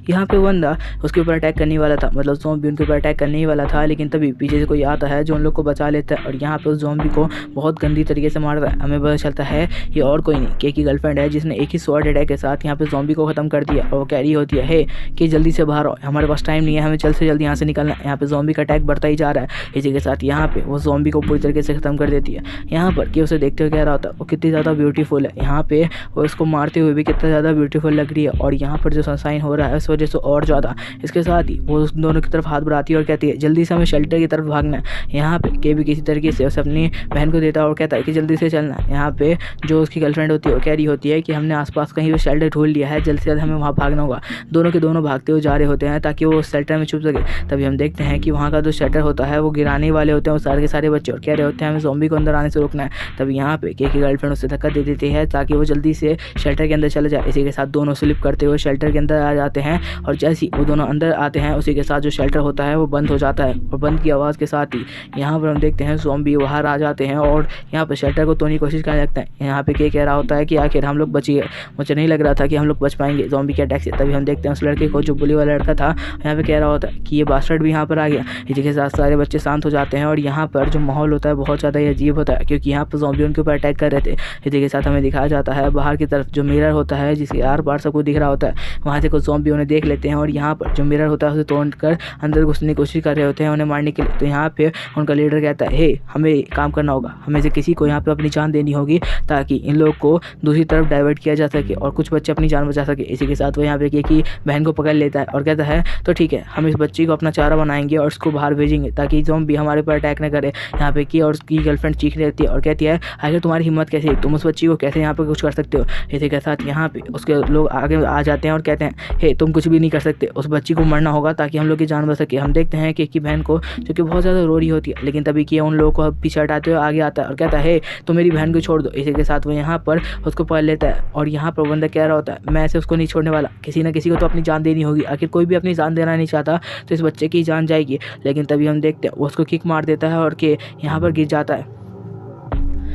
यहाँ पे बंदा उसके ऊपर अटैक करने वाला था, मतलब ज़ॉम्बी उनके ऊपर अटैक करने ही वाला था, लेकिन तभी पीछे से कोई आता है जो उन लोग को बचा लेता है और यहाँ पे उस ज़ॉम्बी को बहुत गंदी तरीके से मारता है। हमें पता चलता है ये और कोई नहीं के की गर्लफ्रेंड है जिसने एक ही स्वॉर्ड अटैक के साथ यहाँ पे ज़ॉम्बी को ख़त्म कर दिया। और वो कह रही होती है हे कि जल्दी से बाहर आओ, हमारे पास टाइम नहीं है, हमें जल्द से जल्द यहाँ से निकलना है। यहाँ पे ज़ॉम्बी का अटैक बढ़ता ही जा रहा है। इसी के साथ यहाँ पे वो ज़ॉम्बी को पूरी तरीके से ख़त्म कर देती है। यहाँ पर कि उसे देखते हुए कह रहा होता है वो कितनी ज़्यादा ब्यूटीफुल है। यहाँ पे वो उसको मारते हुए भी कितना ज़्यादा ब्यूटीफुल लग रही है और यहाँ पर जो सनशाइन हो रहा है उस वजह से और ज़्यादा। इसके साथ ही वो उस दोनों की तरफ हाथ बढ़ाती है और कहती है जल्दी से हमें शेल्टर की तरफ भागना है। यहाँ पे के भी किसी तरीके से उसे अपनी बहन को देता है और कहता है कि जल्दी से चलना है। यहाँ पे जो उसकी गर्लफ्रेंड होती है वो कह रही होती है कि हमने आसपास कहीं पे शेल्टर ढूंढ लिया है, जल्द से जल्द हमें वहाँ भागना होगा। दोनों के दोनों भागते हुए जा रहे होते हैं ताकि वो उस शेल्टर में छुप सके। तभी हम देखते हैं कि वहाँ का जो शेल्टर होता है वो गिराने वाले होते हैं वो सारे के सारे बच्चे और कह रहे होते हैं हमें ज़ॉम्बी को अंदर आने से रोकना है। तभी यहाँ पे के की गर्लफ्रेंड उससे धक्का दे देती है ताकि वो जल्दी से शेल्टर के अंदर चले जाए। इसी के साथ दोनों स्लिप करते हुए शेल्टर के अंदर आ जाते हैं और जैसे ही वो दोनों अंदर आते हैं उसी के साथ जो शेल्टर होता है वो बंद हो जाता है और बंद की आवाज़ के साथ ही यहाँ पर हम देखते हैं ज़ॉम्बी बाहर आ जाते हैं और यहाँ पर शेल्टर को तोड़ने की कोशिश करने लगते हैं। यहाँ पे कह रहा होता है कि आखिर हम लोग बची गए, मुझे नहीं लग रहा था कि हम लोग बच पाएंगे ज़ॉम्बी के अटैक से। तभी हम देखते हैं उस लड़के को जो बुली वाला लड़का था यहाँ पे कह रहा होता है कि ये बास्टर्ड भी यहाँ पर आ गया। इसी के साथ सारे बच्चे शांत हो जाते हैं और यहाँ पर जो माहौल होता है बहुत ज़्यादा ही अजीब होता है क्योंकि यहाँ पर ज़ॉम्बी उनके ऊपर अटैक कर रहे थे। इसी के साथ हमें दिखाया जाता है बाहर की तरफ जो मिरर होता है जिसके आर पार सबको दिख रहा होता है, वहाँ से कुछ ज़ॉम्बी उन्हें देख लेते हैं और यहाँ पर जो मिरर होता है उसे तोड़कर अंदर घुसने की कोशिश कर रहे होते हैं उन्हें मारने के लिए। तो यहाँ पे उनका लीडर कहता है हे हमें काम करना होगा, हमें से किसी को यहाँ पे अपनी जान देनी होगी ताकि इन लोग को दूसरी तरफ डाइवर्ट किया जा सके और कुछ बच्चे अपनी जान बचा सके। इसी के साथ वो यहाँ पे की बहन को पकड़ लेता है और कहता है तो ठीक है हम इस बच्ची को अपना चारा बनाएंगे और उसको बाहर भेजेंगे ताकि ज़ॉम्बी हमारे पर अटैक न करे। यहाँ पे की और उसकी गर्लफ्रेंड चीखने लगती है और कहती है आखिर तुम्हारी हिम्मत कैसे है, तुम उस बच्ची को कैसे यहाँ पे कुछ कर सकते हो। इसी के साथ यहाँ पे उसके लोग आगे आ जाते हैं और कहते हैं हे तुम कुछ भी नहीं कर सकते, उस बच्ची को मरना होगा ताकि हम लोग की जान बच सके। हम देखते हैं कि बहन को जो कि बहुत ज़्यादा रो रही होती है लेकिन तभी कि उन लोगों को पीछे हटाते हुए आगे आता है और कहता है हे तो मेरी बहन को छोड़ दो। इसी के साथ वो यहाँ पर उसको पकड़ लेता है और यहाँ पर बंदा कह रहा होता है मैं ऐसे उसको नहीं छोड़ने वाला, किसी न किसी को तो अपनी जान देनी होगी, आखिर कोई भी अपनी जान देना नहीं चाहता तो इस बच्चे की जान जाएगी। लेकिन तभी हम देखते हैं वो उसको किक मार देता है और के यहाँ पर गिर जाता है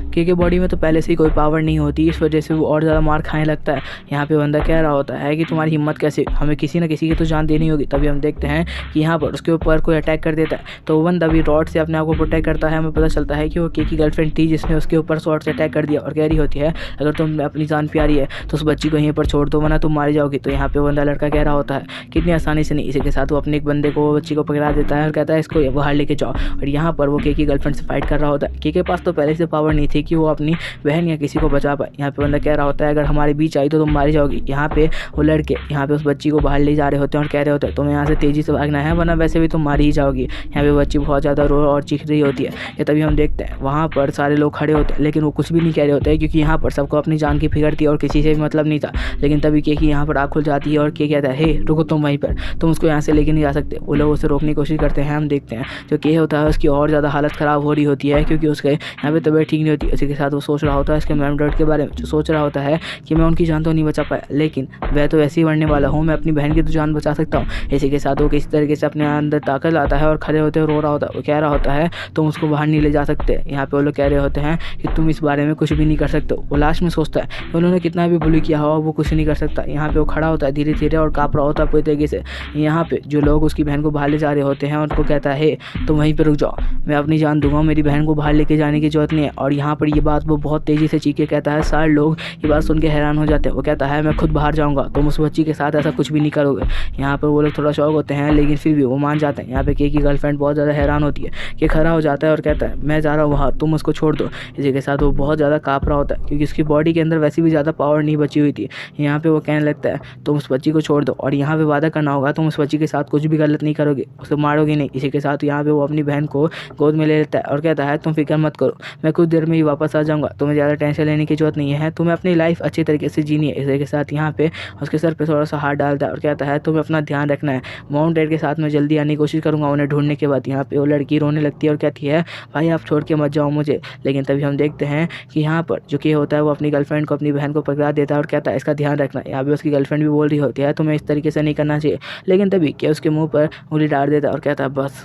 क्योंकि बॉडी में तो पहले से ही कोई पावर नहीं होती, इस वजह से वो और ज़्यादा मार खाने लगता है। यहाँ पे बंदा कह रहा होता है कि तुम्हारी हिम्मत कैसे, हमें किसी न किसी की तो जान देनी होगी। तभी हम देखते हैं कि यहाँ पर उसके ऊपर कोई अटैक कर देता है तो वो बंदा भी रॉड से अपने आप को प्रोटेक्ट करता है। हमें पता चलता है कि वो की गर्लफ्रेंड थी जिसने उसके ऊपर शॉर्ट से अटैक कर दिया और कह रही होती है अगर तुम अपनी जान प्यारी है तो उस बच्ची को यहीं पर छोड़ दो वरना तुम मारी जाओगी। तो यहाँ पे बंदा लड़का कह रहा होता है कितनी आसानी से नहीं। इसी के साथ वो अपने एक बंदे को बच्ची को पकड़ा देता है और कहता है इसको बाहर लेके जाओ। और यहाँ पर वो की गर्लफ्रेंड से फाइट कर रहा होता है। के पास तो पहले से पावर नहीं थी कि वो अपनी बहन या किसी को बचा पाए। यहाँ पे बंदा कह रहा होता है अगर हमारे बीच आई तो तुम मारी जाओगी। यहाँ पे वो लड़के यहाँ पे उस बच्ची को बाहर ले जा रहे होते हैं और कह रहे होते हैं तुम्हें यहाँ से तेजी से भागना है वरना वैसे भी तुम मारी ही जाओगी। यहाँ पे बच्ची बहुत ज़्यादा रो और चीख रही होती है। ये तभी हम देखते हैं वहाँ पर सारे लोग खड़े होते हैं लेकिन वो कुछ भी नहीं कह रहे होते हैं क्योंकि यहाँ पर सबको अपनी जान की फिक्र थी और किसी से भी मतलब नहीं था। लेकिन तभी के यहाँ पर आँख खुल जाती है और के कहता है हे रुको तुम वहीं पर, तुम उसको यहाँ से लेके नहीं जा सकते। वो लोग उसे रोकने की कोशिश करते हैं। हम देखते हैं जो के होता है उसकी और ज़्यादा हालत ख़राब हो रही होती है क्योंकि उसके यहाँ पे तबीयत ठीक नहीं होती। इसी के साथ वो सोच रहा होता है इसके मैम डॉट के बारे में, जो सोच रहा होता है कि मैं उनकी जान तो नहीं बचा पाया लेकिन वह तो वैसे ही मरने वाला हूँ, मैं अपनी बहन की तो जान बचा सकता हूँ। इसी के साथ वो किसी तरीके से अपने अंदर ताकत लाता है और खड़े होते हुए रो रहा होता है। वो कह रहा होता है तुम उसको बाहर नहीं ले जा सकते। यहाँ पे वो लोग कह रहे होते हैं कि तुम इस बारे में कुछ भी नहीं कर सकते। वो लास्ट में सोचता है कि उन्होंने कितना भी बुली किया हो वो कुछ नहीं कर सकता। यहाँ पे वो खड़ा होता है धीरे धीरे और काँप रहा होता है पूरी तरीके से। यहाँ पे जो लोग उसकी बहन को बाहर ले जा रहे होते हैं उनको कहता है तुम वहीं पर रुक जाओ, मैं अपनी जान दूंगा, मेरी बहन को बाहर लेके जाने की जरूरत नहीं है। और यहाँ पर ये बात वो बहुत तेज़ी से चीख के कहता है। सारे लोग ये बात सुन के हैरान हो जाते हैं। वो कहता है मैं खुद बाहर जाऊंगा, तुम उस बच्ची के साथ ऐसा कुछ भी नहीं करोगे। यहाँ पर वो लोग थोड़ा शौक होते हैं लेकिन फिर भी वो मान जाते हैं। यहाँ पे के की गर्लफ्रेंड बहुत ज़्यादा हैरान होती है कि खड़ा हो जाता है और कहता है मैं जा रहा हूँ बाहर, तुम उसको छोड़ दो। इसी के साथ वो बहुत ज़्यादा काँप रहा होता है क्योंकि उसकी बॉडी के अंदर वैसे भी ज़्यादा पावर नहीं बची हुई थी। यहाँ पे वो कहने लगता है तुम उस बच्ची को छोड़ दो और यहाँ पे वादा करना होगा तुम उस बच्ची के साथ कुछ भी गलत नहीं करोगे, उसे मारोगे नहीं। इसी के साथ यहाँ पे वो अपनी बहन को गोद में ले लेता है और कहता है तुम फिक्र मत करो, मैं कुछ देर में ही वापस आ जाऊँगा, तुम्हें ज़्यादा टेंशन लेने की जरूरत नहीं है, तुम्हें अपनी लाइफ अच्छी तरीके से जीनी है। इसी के साथ यहाँ पे उसके सर पे थोड़ा सा हाथ डालता है और कहता है तुम्हें अपना ध्यान रखना है, मॉम डैड के साथ मैं जल्दी आने की कोशिश करूँगा उन्हें ढूंढने के बाद। यहाँ पे वो लड़की रोने लगती है और कहती है भाई आप छोड़ के मत जाओ मुझे। लेकिन तभी हम देखते हैं कि यहाँ पर जो कि होता है वो अपनी गर्लफ्रेंड को अपनी बहन को पकड़ा देता है और कहता है इसका ध्यान रखना। यहाँ पे उसकी गर्लफ्रेंड भी बोल रही होती है तुम्हें इस तरीके से नहीं करना चाहिए। लेकिन तभी क्या उसके मुँह पर उंगली डाल देता है और कहता है बस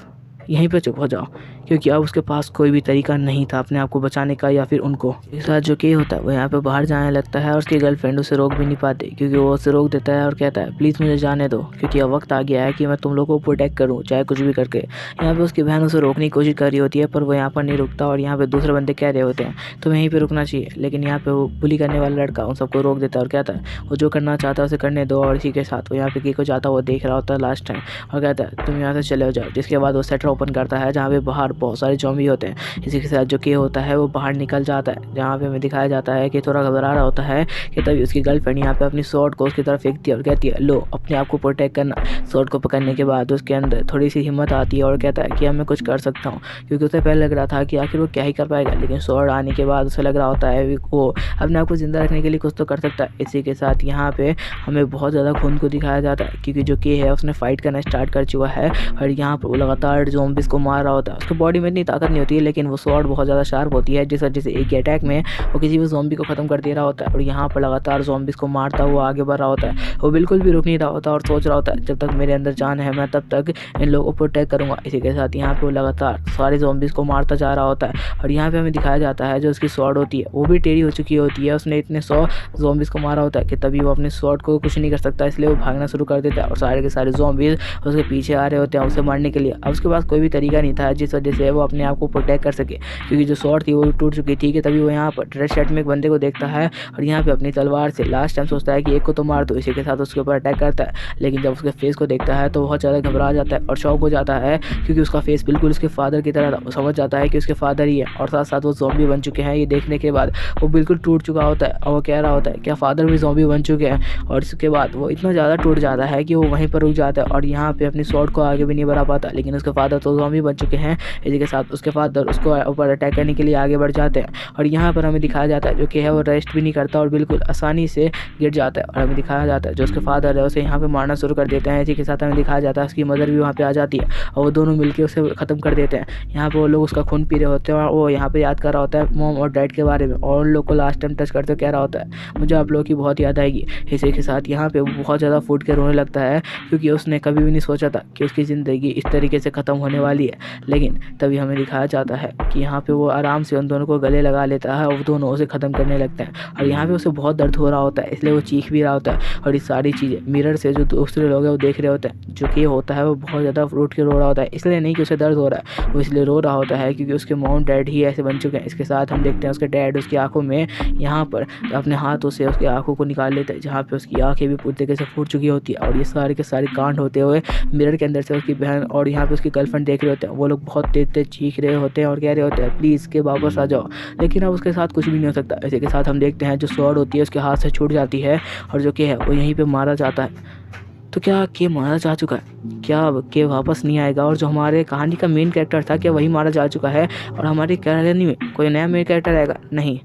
यहीं पे चुप हो जाओ, क्योंकि अब उसके पास कोई भी तरीका नहीं था अपने आप को बचाने का या फिर उनको। इस साथ जो के होता है वो यहाँ पे बाहर जाने लगता है और उसकी गर्लफ्रेंड उसे रोक भी नहीं पाती क्योंकि वो उसे रोक देता है और कहता है प्लीज़ मुझे जाने दो क्योंकि अब वक्त आ गया है कि मैं तुम लोगों को प्रोटेक्ट करूँ चाहे कुछ भी करके। यहाँ पे उसकी बहन उसे रोकने की कोशिश कर रही होती है पर वो यहाँ पर नहीं रुकता और यहाँ पे दूसरे बंदे कह रहे होते हैं तुम्हें यहीं पर रुकना चाहिए। लेकिन यहाँ पे वो बुली करने वाला लड़का उन सबको रोक देता है और कहता है वो जो करना चाहता है उसे करने दो। और इसी के साथ वो यहाँ पे के को जाता वो देख रहा होता है लास्ट टाइम और कहता है तुम यहाँ से चले हो जाओ। जिसके बाद वो शटर ओपन करता है जहाँ पे बाहर बहुत सारे ज़ॉम्बी होते हैं। इसी के साथ जो के होता है वो बाहर निकल जाता है जहाँ पे हमें दिखाया जाता है कि थोड़ा घबरा रहा होता है कि तभी उसकी गर्लफ्रेंड यहाँ पे अपनी स्वॉर्ड को उसकी तरफ फेंकती है और कहती है लो अपने आप को प्रोटेक्ट करना। स्वॉर्ड को पकड़ने के बाद उसके अंदर थोड़ी सी हिम्मत आती है और कहता है कि अब मैं कुछ कर सकता हूँ क्योंकि उसे पहले लग रहा था कि आखिर वो क्या ही कर पाएगा। लेकिन स्वॉर्ड आने के बाद उसे लग रहा होता है वो अपने आप को ज़िंदा रखने के लिए कुछ तो कर सकता है। इसी के साथ यहाँ पे हमें बहुत ज़्यादा खून को दिखाया जाता है क्योंकि जो के है उसने फाइट करना स्टार्ट कर चुका है और यहाँ पर वो लगातार ज़ॉम्बीज़ को मार रहा होता है। उसकी बॉडी में इतनी ताकत नहीं होती है, लेकिन वो स्वॉर्ड बहुत ज़्यादा शार्प होती है, जिस वजह से एक ही अटैक में वो किसी भी ज़ॉम्बी को ख़त्म कर दे रहा होता है। और यहाँ पर लगातार ज़ॉम्बीज़ को मारता हुआ आगे बढ़ रहा होता है। वो बिल्कुल भी रुक नहीं रहा होता और सोच रहा होता है, जब तक मेरे अंदर जान है मैं तब तक इन लोगों को प्रोटेक्ट करूँगा। इसी के साथ यहाँ पे वो लगातार सारे ज़ॉम्बीज़ को मारता जा रहा होता है। और यहाँ पे हमें दिखाया जाता है जो उसकी स्वॉर्ड होती है वो भी टेढ़ी हो चुकी होती है। उसने इतने 100 ज़ॉम्बीज़ को मारा होता है कि तभी वो अपने स्वॉर्ड को कुछ नहीं कर सकता, इसलिए वो भागना शुरू कर देता है। और सारे के सारे ज़ॉम्बीज़ उसके पीछे आ रहे होते हैं उसे मारने के लिए। अब उसके पास कोई भी तरीका नहीं था जिस वजह से वो अपने आप को प्रोटेक्ट कर सके, क्योंकि जो स्वॉर्ड थी वो भी टूट चुकी थी। कि तभी वो यहाँ पर रेड शर्ट में एक बंदे को देखता है और यहाँ पे अपनी तलवार से लास्ट टाइम सोचता है कि एक को तो मार दो। इसी के साथ उसके ऊपर अटैक करता है, लेकिन जब उसके फेस को देखता है तो बहुत ज़्यादा घबरा जाता है और शॉक हो जाता है, क्योंकि उसका फेस बिल्कुल उसके फादर की तरह था। वो समझ जाता है कि उसके फादर ही है और साथ साथ वो ज़ॉम्बी बन चुके हैं। ये देखने के बाद वो बिल्कुल टूट चुका होता है और वो कह रहा होता है क्या फादर भी ज़ॉम्बी बन चुके हैं। और इसके बाद वो इतना ज़्यादा टूट जाता है कि वो वहीं पर रुक जाता है और यहाँ पे अपनी स्वॉर्ड को आगे भी नहीं बढ़ा पाता। लेकिन उसके फादर तो ज़ॉम्बी बन चुके हैं। इसी के साथ उसके फादर उसको ऊपर अटैक करने के लिए आगे बढ़ जाते हैं और यहाँ पर हमें दिखाया जाता है जो कि है वो रेस्ट भी नहीं करता और बिल्कुल आसानी से गिर जाता है। और हमें दिखाया जाता है जो उसके फादर है उसे यहाँ पे मारना शुरू कर देते हैं। इसी के साथ हमें दिखाया जाता है उसकी मदर भी वहाँ पे आ जाती है और वो दोनों मिलकर उसे ख़त्म कर देते हैं। यहाँ पे वो लोग उसका खून पी रहे होते हैं और वो यहाँ पे याद कर रहा होता है मॉम और डैड के बारे में, और उन लोग को लास्ट टाइम टच करते कह रहा होता है मुझे आप लोगों की बहुत याद आएगी। इसी के साथ यहाँ पे वो बहुत ज़्यादा फूट के रोने लगता है, क्योंकि उसने कभी भी नहीं सोचा था कि उसकी ज़िंदगी इस तरीके से ख़त्म होने वाली है। लेकिन तभी हमें दिखाया जाता है कि यहाँ पे वो आराम से उन दोनों को गले लगा लेता है और वो दोनों उसे ख़त्म करने लगते हैं। और यहाँ पे उसे बहुत दर्द हो रहा होता है, इसलिए वो चीख भी रहा होता है। और ये सारी चीज़ें मिरर से जो दूसरे लोग हैं वो देख रहे होते हैं। जो कि होता है वो बहुत ज़्यादा रूठ के रो रहा होता है, इसलिए नहीं कि उसे दर्द हो रहा है, वो इसलिए रो रहा होता है क्योंकि उसके मॉम डैड ही ऐसे बन चुके हैं। इसके साथ हम देखते हैं उसके डैड उसकी आंखों में यहाँ पर अपने हाथों से उसकी आंखों को निकाल लेते हैं, जहाँ पे उसकी आंखें भी पूरी तरीके से फूट चुकी होती है। और ये सारे के सारे कांड होते हुए मिरर के अंदर से उसकी बहन और यहाँ पे उसकी गर्लफ्रेंड देख रहे होते हैं। वो लोग बहुत तेज तेज चीख रहे होते हैं और कह रहे होते हैं प्लीज़ के वापस आ जाओ, लेकिन अब उसके साथ कुछ भी नहीं हो सकता। इसी के साथ हम देखते हैं जो स्वॉर्ड होती है उसके हाथ से छूट जाती है और जो कि है वो यहीं पे मारा जाता है। तो क्या के मारा जा चुका है? क्या अब के वापस नहीं आएगा? और जो हमारे कहानी का मेन कैरेक्टर था क्या वही मारा जा चुका है और हमारी कहानी में कोई नया मेन कैरेक्टर आएगा? नहीं,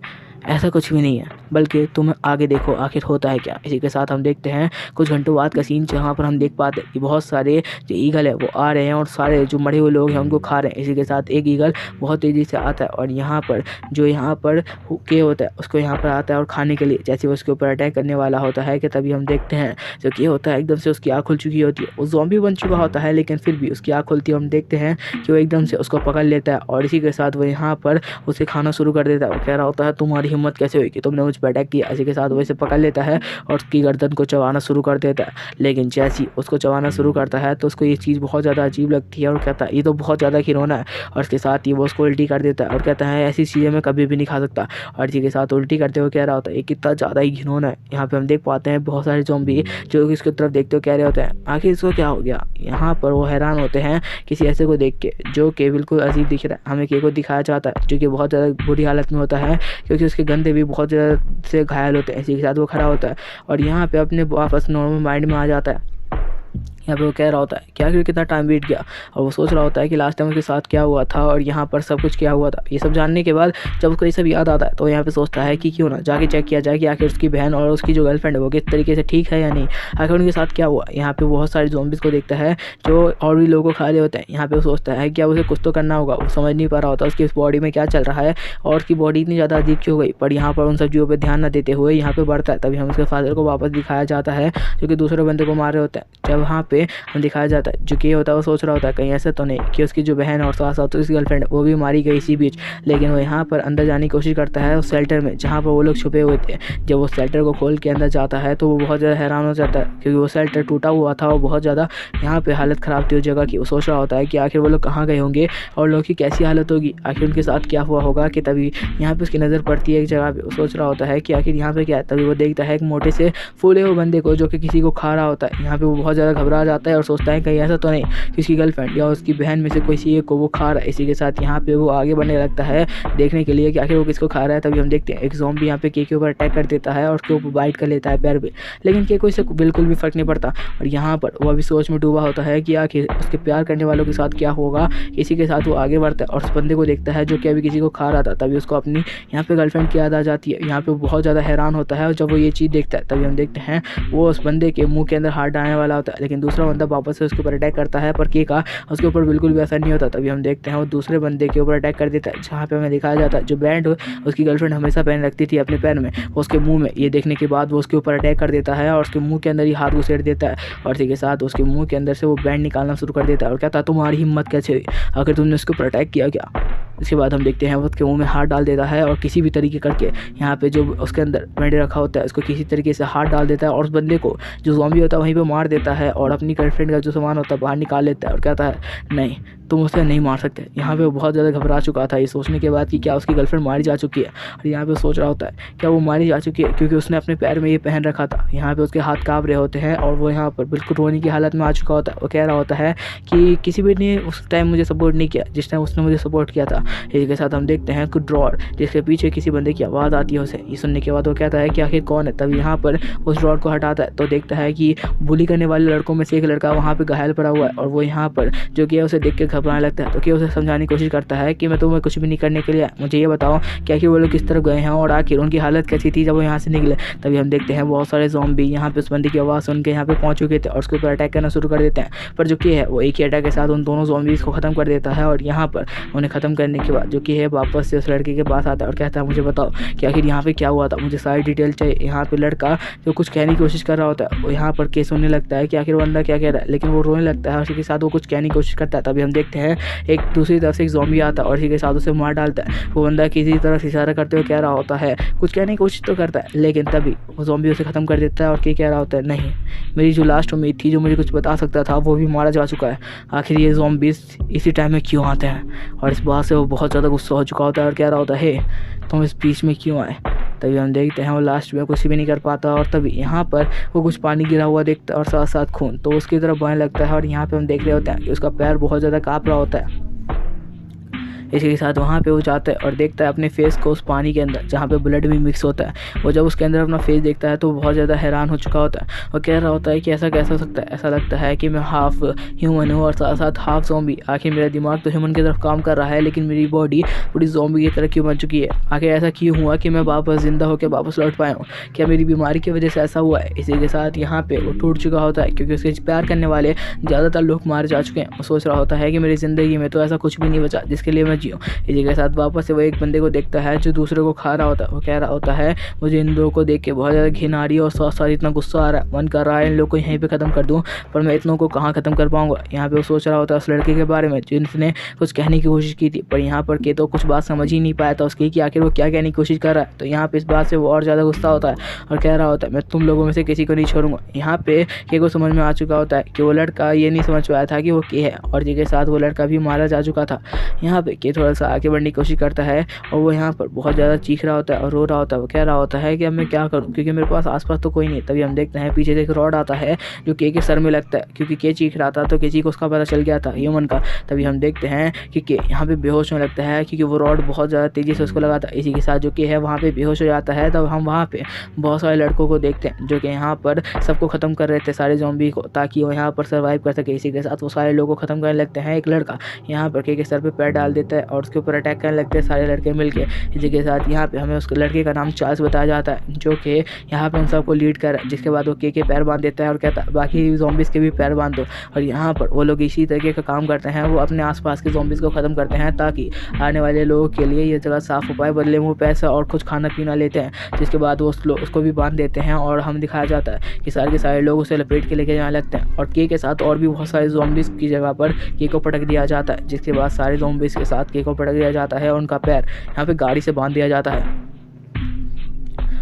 ऐसा कुछ भी नहीं है, बल्कि तुम आगे देखो आखिर होता है क्या। इसी के साथ हम देखते हैं कुछ घंटों बाद का सीन, जहाँ पर हम देख पाते हैं कि बहुत सारे जो ईगल है वो आ रहे हैं और सारे जो मरे हुए लोग हैं उनको खा रहे हैं। इसी के साथ एक ईगल बहुत तेज़ी से आता है और यहाँ पर जो यहाँ पर के होता है उसको यहाँ पर आता है और खाने के लिए जैसे वो उसके ऊपर अटैक करने वाला होता है कि तभी हम देखते हैं जो कि होता है एकदम से उसकी आँख खुल चुकी होती है। वो ज़ॉम्बी बन चुका होता है, लेकिन फिर भी उसकी आँख खुलती है। हम देखते हैं कि वो एकदम से उसको पकड़ लेता है और इसी के साथ वो यहाँ पर उसे खाना शुरू कर देता है। वो कह रहा होता है तुम्हारी हिम्मत कैसे हुई कि तुमने मुझ पर अटैक किया। इसी के साथ वो इसे पकड़ लेता है और उसकी गर्दन को चबाना शुरू कर देता है। लेकिन जैसे ही उसको चबाना शुरू करता है तो उसको ये चीज़ बहुत ज़्यादा अजीब लगती है और कहता है ये तो बहुत ज़्यादा घिनौना है। और इसके साथ ही वो उसको उल्टी कर देता है और कहता है ऐसी चीज़ें मैं कभी भी नहीं खा सकता। और इसी के साथ उल्टी करते हुए कह रहा होता है ये कितना ज़्यादा ही घिनौना है। यहाँ पे हम देख पाते हैं बहुत सारे ज़ॉम्बी जो इसकी तरफ देखते हुए कह रहे होते हैं आखिर इसको क्या हो गया। यहाँ पर वो हैरान होते हैं किसी ऐसे को देख के जो कि बिल्कुल अजीब दिख रहा है। हमें के को दिखाया जाता है जो कि बहुत ज़्यादा बुरी हालत में होता है, क्योंकि उसके गंदे भी बहुत ज़्यादा से घायल होते हैं। इसी के साथ वो खड़ा होता है और यहाँ पे अपने वापस नॉर्मल माइंड में आ जाता है। यहाँ पे वो कह रहा होता है कि आखिर कितना टाइम बीत गया, और वो सोच रहा होता है कि लास्ट टाइम उसके साथ क्या हुआ था और यहाँ पर सब कुछ क्या हुआ था। ये सब जानने के बाद जब उसको ये सब याद आता है तो यहाँ पे सोचता है कि क्यों ना जाके चेक किया जाए कि आखिर उसकी बहन और उसकी जो गर्लफ्रेंड है वो किस तरीके से ठीक है या नहीं, आखिर उनके साथ क्या हुआ। यहाँ पे बहुत सारे ज़ॉम्बीज़ को देखता है जो और भी लोगों को खा रहे होते हैं। यहाँ पे वो सोचता है कि अब उसे कुछ तो करना होगा। वो समझ नहीं पा रहा होता उसकी बॉडी में क्या चल रहा है और उसकी बॉडी इतनी ज़्यादा अजीब क्यों हो गई। पर यहाँ पर उन सब चीज़ों पर ध्यान न देते हुए यहाँ पे बढ़ता है। तभी हम उसके फादर को वापस दिखाया जाता है जो कि दूसरे बंदे को मार रहे होते हैं। जब वहाँ पे हम दिखाया जाता है जो कि होता है वो सोच रहा होता है कहीं ऐसा तो नहीं कि उसकी जो बहन और साथ साथ उसकी गर्लफ्रेंड वो भी मारी गई इसी बीच। लेकिन वो यहाँ पर अंदर जाने की कोशिश करता है उस शेल्टर में जहाँ पर वो लोग छुपे हुए थे। जब वो शेल्टर को खोल के अंदर जाता है तो वो बहुत ज़्यादा हैरान हो जाता है, क्योंकि वो शेल्टर टूटा हुआ था और बहुत ज़्यादा यहाँ पे हालत ख़राब थी उस जगह की। वो सोच रहा होता है कि आखिर वो लोग कहाँ गए होंगे और लोग की कैसी हालत होगी, आखिर उनके साथ क्या हुआ होगा। कि तभी यहाँ पर उसकी नज़र पड़ती है एक जगह पर। वो सोच रहा होता है कि आखिर यहाँ पर क्या है। तभी वो देखता है एक मोटे से फूले हुए बंदे को जो कि किसी को खा रहा होता है। यहाँ पर वो बहुत ज़्यादा घबरा जाता है और सोचता है कहीं ऐसा तो नहीं कि उसकी गर्लफ्रेंड या उसकी बहन में से कोई सी एक को वो खा रहा है। इसी के साथ यहाँ पे वो आगे बढ़ने लगता है देखने के लिए कि आखिर वो किसको खा रहा है। तभी हम देखते हैं एक ज़ॉम्बी यहाँ पे के ऊपर अटैक कर देता है और उसके ऊपर बाइट कर लेता है पैर पे। लेकिन के को इससे बिल्कुल भी फ़र्क नहीं पड़ता और यहाँ पर वो अभी सोच में डूबा होता है कि आखिर उसके प्यार करने वालों के साथ क्या होगा। इसी के साथ वो आगे बढ़ता है और उस बंदे को देखता है जो कि अभी किसी को खा रहा था। तभी उसको अपनी यहाँ पे गर्लफ्रेंड की याद आ जाती है। यहाँ पे बहुत ज़्यादा हैरान होता है और जब वो ये चीज़ देखता है तभी हम देखते हैं वो उस बंदे के मुँह के अंदर हाथ डालने वाला होता है। लेकिन दूसरी दूसरा बंदा वापस से उसके ऊपर अटैक करता है, पर के का उसके ऊपर बिल्कुल भी असर नहीं होता। तभी हम देखते हैं वो दूसरे बंदे के ऊपर अटैक कर देता है, जहाँ पे हमें दिखाया जाता है जो बैंड उसकी गर्लफ्रेंड हमेशा पहन रखती थी अपने पैर में, उसके मुंह में। ये देखने के बाद वो उसके ऊपर अटैक कर देता है और उसके मुंह के अंदर ही हाथ घुसेड़ देता है और इसी के साथ उसके मुंह के अंदर से वो बैंड निकालना शुरू कर देता है और कहता है तुम्हारी हिम्मत कैसे हुई, आखिर तुमने उसके ऊपर अटैक किया क्या। इसके बाद हम देखते हैं वो उसके मुंह में हाथ डाल देता है और किसी भी तरीके करके यहाँ पे जो उसके अंदर बैंड रखा होता है उसको किसी तरीके से हाथ डाल देता है और उस बंदे को जो ज़ॉम्बी होता है वहीं पे मार देता है और अपनी गर्लफ्रेंड का जो सामान होता है बाहर निकाल लेता है और कहता है नहीं तुम उसे नहीं मार सकते। यहाँ पे वो बहुत ज़्यादा घबरा चुका था ये सोचने के बाद कि क्या उसकी गर्लफ्रेंड मारी जा चुकी है, और यहाँ पे सोच रहा होता है क्या वो मारी जा चुकी है, क्योंकि उसने अपने पैर में ये पहन रखा था। यहाँ पे उसके हाथ काँप रहे होते हैं और वो यहाँ पर बिल्कुल रोने की हालत में आ चुका होता है। वो कह रहा होता है कि किसी भी ने उस टाइम मुझे सपोर्ट नहीं किया जिस टाइम उसने मुझे सपोर्ट किया था। इसी के साथ हम देखते हैं कुछ ड्रॉर जिसके पीछे किसी बंदे की आवाज़ आती है उसे। ये सुनने के बाद वो कहता है कि आखिर कौन है। तब यहाँ पर उस ड्रॉर को हटाता है तो देखता है कि बुली करने वाले लड़कों में से एक लड़का वहाँ पे घायल पड़ा हुआ है और वो यहाँ पर जो कि उसे देख के घबराने लगता है। तो क्या उसे समझाने की कोशिश करता है कि मैं तुम्हें कुछ भी नहीं करने के लिए, मुझे ये बताओ क्या कि वो लोग किस तरफ गए हैं और आखिर उनकी हालत कैसी थी जब वो यहाँ से निकले। तभी हम देखते हैं बहुत सारे ज़ॉम्बी यहाँ पे उस बंदे की आवाज़ सुन के यहाँ पे पहुँच चुके थे और उसके ऊपर अटैक करना शुरू कर देते हैं। पर जो कि है वो एक ही अटैक के साथ उन दोनों ज़ॉम्बीज़ को ख़त्म कर देता है और यहाँ पर उन्हें ख़त्म करने के बाद जो कि है वापस से उस लड़के के पास आता है और कहता है मुझे बताओ कि आखिर यहाँ पे क्या हुआ था, मुझे सारी डिटेल चाहिए। यहाँ पे लड़का जो कुछ कहने की कोशिश कर रहा होता है वो यहाँ पर केस होने लगता है कि आखिर बंदा क्या कह रहा है, लेकिन वो रोने लगता है और इसी के साथ वो कुछ कहने की कोशिश करता है। तभी हम देखते हैं एक दूसरी तरफ से एक ज़ॉम्बी आता है और इसी के साथ उसे मार डालता है। वो बंदा किसी तरफ इशारा करते हुए कह रहा होता है, कुछ कहने की कोशिश तो करता है, लेकिन तभी वो ज़ॉम्बी उसे ख़त्म कर देता है और कह रहा होता है नहीं, मेरी जो लास्ट उम्मीद थी जो मुझे कुछ बता सकता था वो भी मारा जा चुका है। आखिर ये ज़ॉम्बीज़ इसी टाइम में क्यों आते हैं। और इस बात से वो बहुत ज़्यादा गुस्सा हो चुका होता है और कह रहा होता है हे तुम इस बीच में क्यों आए। तभी हम देखते हैं वो लास्ट में कुछ भी नहीं कर पाता और तभी यहाँ पर वो कुछ पानी गिरा हुआ देखता है और साथ साथ खून, तो उसकी तरफ बहने लगता है और यहाँ पे हम देख रहे होते हैं कि उसका पैर बहुत ज़्यादा काँप रहा होता है। इसी के साथ वहाँ पे वो जाता है और देखता है अपने फेस को उस पानी के अंदर जहाँ पे ब्लड भी मिक्स होता है। वो जब उसके अंदर अपना फेस देखता है तो बहुत ज़्यादा हैरान हो चुका होता है और कह रहा होता है कि ऐसा कैसा हो सकता है, ऐसा लगता है कि मैं हाफ ह्यूमन हूँ और साथ साथ हाफ ज़ॉम्बी। आखिर मेरा दिमाग तो ह्यूमन की तरफ काम कर रहा है लेकिन मेरी बॉडी पूरी ज़ॉम्बी की तरह क्यों बन चुकी है। आखिर ऐसा क्यों हुआ कि मैं वापस ज़िंदा होकर वापस लौट पाया हूँ, क्या मेरी बीमारी की वजह से ऐसा हुआ है। इसी के साथ यहाँ पे वो टूट चुका होता है क्योंकि उसके प्यार करने वाले ज़्यादातर लोग मारे जा चुके हैं। वो सोच रहा होता है कि मेरी ज़िंदगी में तो ऐसा कुछ भी नहीं बचा जिसके लिए मैं जीऊँ। इसी के साथ वापस से वो एक बंदे को देखता है जो दूसरे को खा रहा होता है। वो कह रहा होता है मुझे इन लोगों को देख के बहुत ज़्यादा घिन आ रही है और साथ साथ इतना गुस्सा आ रहा है, मन कर रहा है इन लोगों को यहीं पे ख़त्म कर दूं, पर मैं इतनों को कहाँ ख़त्म कर पाऊंगा। यहाँ पे वो सोच रहा होता है उस लड़के के बारे में जिसने कुछ कहने की कोशिश की थी, पर यहाँ पर के तो कुछ बात समझ ही नहीं पाया था उसकी कि आखिर वो क्या कहने की कोशिश कर रहा है। तो यहाँ पे इस बात से वो और ज़्यादा गुस्सा होता है और कह रहा होता है मैं तुम लोगों में से किसी को नहीं छोड़ूंगा। यहाँ पे के को समझ में आ चुका होता है कि वो लड़का ये नहीं समझ पाया था कि वो के है और जिसके साथ वो लड़का भी मारा जा चुका था। यहाँ पे के थोड़ा सा आगे बढ़ने की कोशिश करता है और वो यहाँ पर बहुत ज़्यादा चीख रहा होता है और रो रहा होता है। वो कह रहा होता है कि अब मैं क्या करूँ क्योंकि मेरे पास आसपास तो कोई नहीं। तभी हम देखते हैं पीछे से एक रॉड आता है जो के सर में लगता है क्योंकि के चीख रहा था तो किसी को उसका पता चल गया था ह्यूमन का। तभी हम देखते हैं कि के यहाँ पे बेहोश होने लगता है क्योंकि वो रॉड बहुत ज़्यादा तेज़ी से उसको लगा था। इसी के साथ जो के है वहाँ पे बेहोश हो जाता है। तब हम वहाँ पे बहुत सारे लड़कों को देखते हैं जो कि यहाँ पर सबको ख़त्म कर रहे थे सारे ज़ॉम्बी को ताकि वो यहाँ पर सर्वाइव कर सके। इसी के साथ वो सारे लोगों को ख़त्म करने लगते हैं। एक लड़का यहाँ पर के सर पर पैर डाल देता है और उसके ऊपर अटैक करने लगते हैं सारे लड़के मिल के। इसी के साथ यहाँ पे हमें उस लड़के का नाम चार्ल्स बताया जाता है जो कि यहाँ पे उन सबको लीड कर रहा है। जिसके बाद वो के पैर बांध देता है और कहता है बाकी ज़ॉम्बीज़ के भी पैर बांध दो। और यहाँ पर वो लोग इसी तरीके का काम करते हैं, वो अपने आसपास के ज़ॉम्बीज़ को ख़त्म करते हैं ताकि आने वाले लोगों के लिए ये जगह साफ़ हो पाए। बदले में वो पैसा और कुछ खाना पीना लेते हैं जिसके बाद वो उसको भी बांध देते हैं और हम दिखाया जाता है कि सारे के सारे लोग उसे लपेट के लेके जाने लगते हैं और के साथ और भी बहुत सारे ज़ॉम्बीज़ की जगह पर के को पटक दिया जाता है। जिसके बाद सारे ज़ॉम्बीज़ के साथ के को पटक दिया जाता है और उनका पैर यहाँ पे गाड़ी से बांध दिया जाता है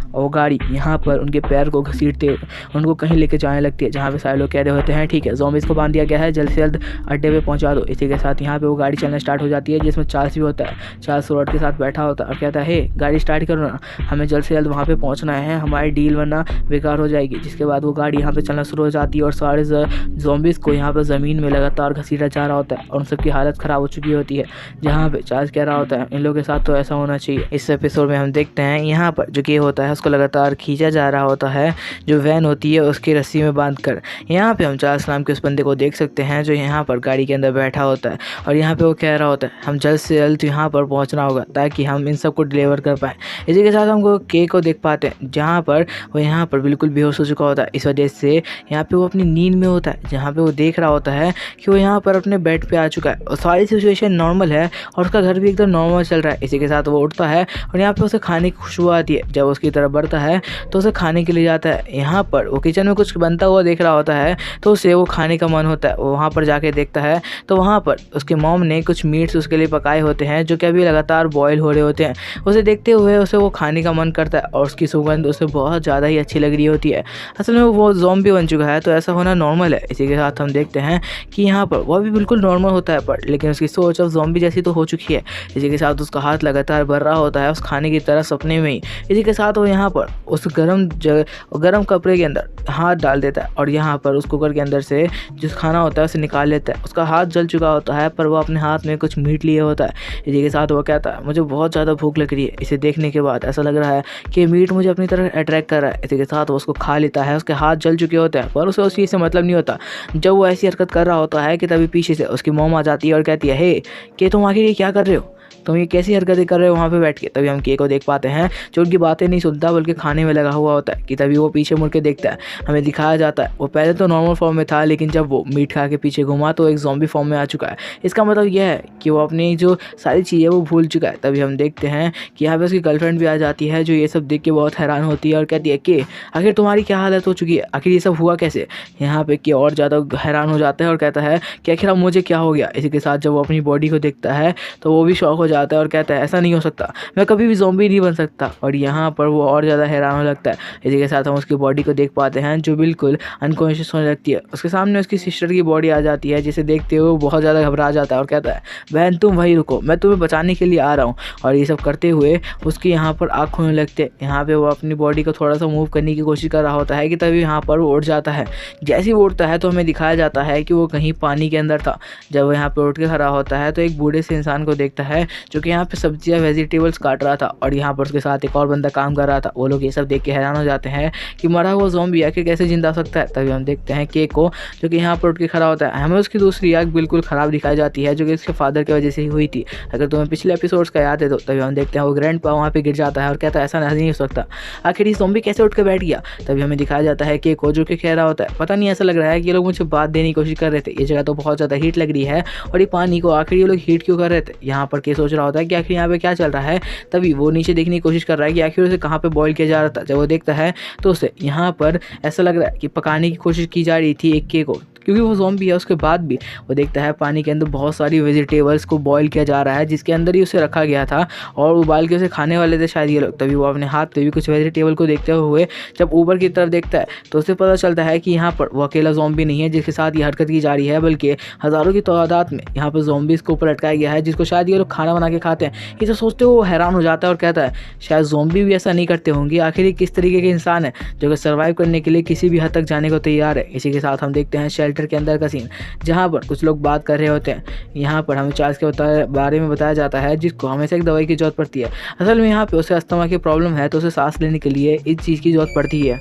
और वो गाड़ी यहाँ पर उनके पैर को घसीटते उनको कहीं लेके जाने लगती है जहाँ पे सारे लोग कह रहे होते हैं ठीक है ज़ॉम्बीज़ को बांध दिया गया है, जल्द से जल्द अड्डे पे पहुँचा दो। इसी के साथ यहाँ पे वो गाड़ी चलना स्टार्ट हो जाती है जिसमें चार्ल्स भी होता है। चार्ल्स रोड के साथ बैठा होता है और कहता है हे गाड़ी स्टार्ट करो ना, हमें जल्द से जल्द वहाँ पर पहुँचना है, हमारी डील वरना बेकार हो जाएगी। जिसके बाद वो गाड़ी यहाँ पर चलना शुरू हो जाती है और सारे ज़ॉम्बीज़ को यहाँ पर ज़मीन में लगातार घसीटा जा रहा होता है और उन सबकी हालत ख़राब हो चुकी होती है। जहाँ पर चार्ल्स कह रहा होता है इन लोगों के साथ तो ऐसा होना चाहिए। इस एपिसोड में हम देखते हैं यहाँ पर जो कि होता है उसको लगातार खींचा जा रहा होता है, जो वैन होती है उसकी रस्सी में बांधकर। यहाँ पे हम चार्ल्स नाम के उस बंदे को देख सकते हैं जो यहाँ पर गाड़ी के अंदर बैठा होता है और यहाँ पे वो कह रहा होता है हम जल्द से जल्द यहाँ पर पहुँचना होगा ताकि हम इन सबको डिलीवर कर पाएँ। इसी के साथ हमको के को देख पाते हैं जहाँ पर वो यहाँ पर बिल्कुल बेहोश हो चुका होता है। इस वजह से यहाँ पे वो अपनी नींद में होता है, जहाँ पे वो देख रहा होता है कि वो यहाँ पर अपने बेड पे आ चुका है और सारी सिचुएशन नॉर्मल है और उसका घर भी एकदम नॉर्मल चल रहा है। इसी के साथ वो उठता है और यहाँ पे उसे खाने की खुशबू आती है। जब उसकी तरफ बढ़ता है तो उसे खाने के लिए जाता है। यहाँ पर वो किचन में कुछ बनता हुआ देख रहा होता है तो उसे वो खाने का मन होता है। वो वहाँ पर जाके देखता है तो वहाँ पर उसके मॉम ने कुछ मीट्स उसके लिए पकाए होते हैं जो कि अभी लगातार बॉयल हो रहे होते हैं। उसे देखते हुए उसे वो खाने का मन करता है और उसकी सुगंध उसे बहुत ज़्यादा ही अच्छी लग रही होती है। असल में वो ज़ॉम्बी बन चुका है तो ऐसा होना नॉर्मल है। इसी के साथ हम देखते हैं कि यहाँ पर वो भी बिल्कुल नॉर्मल होता है पर लेकिन उसकी सोच अब ज़ॉम्बी जैसी तो हो चुकी है। इसी के साथ उसका हाथ लगातार बढ़ रहा होता है उस खाने की तरह सपने में ही। इसी के साथ वो यहाँ पर उस गर्म कपड़े के अंदर हाथ डाल देता है और यहाँ पर उस कुकर के अंदर से जो खाना होता है उसे निकाल लेता है। उसका हाथ जल चुका होता है पर वो अपने हाथ में कुछ मीट लिए होता है। इसी के साथ वो कहता है मुझे बहुत ज़्यादा भूख लग रही है। इसे देखने के बाद ऐसा लग रहा है कि मीट मुझे अपनी तरफ अट्रैक्ट कर रहा है। इसी के साथ वो उसको खा लेता है। उसके हाथ जल चुके होते हैं पर उसे उस चीज़ से मतलब नहीं होता। जब वो ऐसी हरकत कर रहा होता है कि तभी पीछे से उसकी मॉम आ जाती है और कहती है हे कि तुम आखिर ये क्या कर रहे हो, तुम ये कैसी हरकतें कर रहे हो वहाँ पे बैठ के। तभी हम के को देख पाते हैं जो उनकी बातें नहीं सुनता बल्कि खाने में लगा हुआ होता है कि तभी वो पीछे मुड़ के देखता है। हमें दिखाया जाता है वो पहले तो नॉर्मल फॉर्म में था लेकिन जब वो मीट खा के पीछे घुमा तो एक ज़ॉम्बी फॉर्म में आ चुका है। इसका मतलब यह है कि वो अपनी जो सारी चीज़ें वो भूल चुका है। तभी हम देखते हैं कि यहाँ पर उसकी गर्लफ्रेंड भी आ जाती है जो ये सब देख के बहुत हैरान होती है और कहती है कि आखिर तुम्हारी क्या हालत हो चुकी है, आखिर ये सब हुआ कैसे। यहाँ पे कि और ज़्यादा हैरान हो जाता है और कहता है कि आखिर अब मुझे क्या हो गया। इसी के साथ जब वो अपनी बॉडी को देखता है तो वो भी शॉक हो जाता है और कहता है ऐसा नहीं हो सकता, मैं कभी भी ज़ॉम्बी नहीं बन सकता। और यहाँ पर वो और ज़्यादा हैरान होने लगता है। इसी के साथ हम उसकी बॉडी को देख पाते हैं जो बिल्कुल अनकॉन्शियस होने लगती है। उसके सामने उसकी सिस्टर की बॉडी आ जाती है जिसे देखते हुए वो बहुत ज़्यादा घबरा जाता है और कहता है बहन तुम वहीं रुको, मैं तुम्हें बचाने के लिए आ रहा हूँ। और ये सब करते हुए उसकी यहाँ पर आँख खोलने लगते हैं। यहाँ पर वो अपनी बॉडी को थोड़ा सा मूव करने की कोशिश कर रहा होता है कि तभी यहाँ पर वो उठ जाता है। जैसे ही वो उठता है तो हमें दिखाया जाता है कि वो कहीं पानी के अंदर था। जब वो यहाँ पर उठ के खड़ा होता है तो एक बूढ़े से इंसान को देखता है जो कि यहाँ पे सब्जियाँ वेजिटेबल्स काट रहा था और यहाँ पर उसके साथ एक और बंदा काम कर रहा था। वो लोग ये सब देख के हैरान हो जाते हैं कि मरा हुआ ज़ॉम्बी आखिर कैसे जिंदा हो सकता है। तभी हम देखते हैं केक को जो कि यहाँ पर उठ के खड़ा होता है। हमें उसकी दूसरी आँख बिल्कुल ख़राब दिखाई जाती है जो कि उसके फादर की वजह से ही हुई थी। अगर तुम्हें पिछले एपिसोड्स का याद है तो तभी हम देखते हैं वो ग्रैंडपा वहाँ पे गिर जाता है और कहता है ऐसा नहीं हो सकता, आखिर ये ज़ॉम्बी कैसे उठ के बैठ गया। तभी हमें दिखाया जाता है केक को जो कि कह रहा होता है पता नहीं ऐसा लग रहा है कि ये लोग मुझे बात देने की कोशिश कर रहे थे, ये जगह तो बहुत ज़्यादा हीट लग रही है और ये पानी को आखिर ये लोग हीट क्यों कर रहे थे। यहाँ पर के सोच रहा होता है कि आखिर यहाँ पे क्या चल रहा है। तभी वो नीचे देखने की कोशिश कर रहा है कि आखिर उसे कहाँ पे बॉईल किया जा रहा था। जब वो देखता है तो उसे यहाँ पर ऐसा लग रहा है कि पकाने की कोशिश की जा रही थी एक केक को, क्योंकि वो ज़ॉम्बी है। उसके बाद भी वो देखता है पानी के अंदर बहुत सारी वेजिटेबल्स को बॉईल किया जा रहा है जिसके अंदर ही उसे रखा गया था और उबाल के उसे खाने वाले थे शायद ये लोग। तभी वो अपने हाथ पे भी कुछ वेजिटेबल को देखते हुए जब ऊपर की तरफ देखता है तो उसे पता चलता है कि यहाँ पर वो अकेला ज़ॉम्बी नहीं है जिसके साथ ये हरकत की जा रही है, बल्कि हज़ारों की तादाद में यहाँ पर ज़ॉम्बीज़ को ऊपर लटकाया गया है जिसको शायद ये लोग खाना बना के खाते हैं। ये तो सोचते हुए वो हैरान हो जाता है और कहता है शायद ज़ॉम्बी भी ऐसा नहीं करते होंगे, आखिर ये किस तरीके के इंसान है जो कि सर्वाइव करने के लिए किसी भी हद तक जाने को तैयार है। इसी के साथ हम देखते हैं शेल्टर के अंदर का सीन जहाँ पर कुछ लोग बात कर रहे होते हैं। यहाँ पर हमें चार्ल्स के बारे में बताया जाता है जिसको हमेशा एक दवाई की जरूरत पड़ती है। असल में यहाँ पे उसे अस्थमा की प्रॉब्लम है तो उसे सांस लेने के लिए इस चीज़ की जरूरत पड़ती है।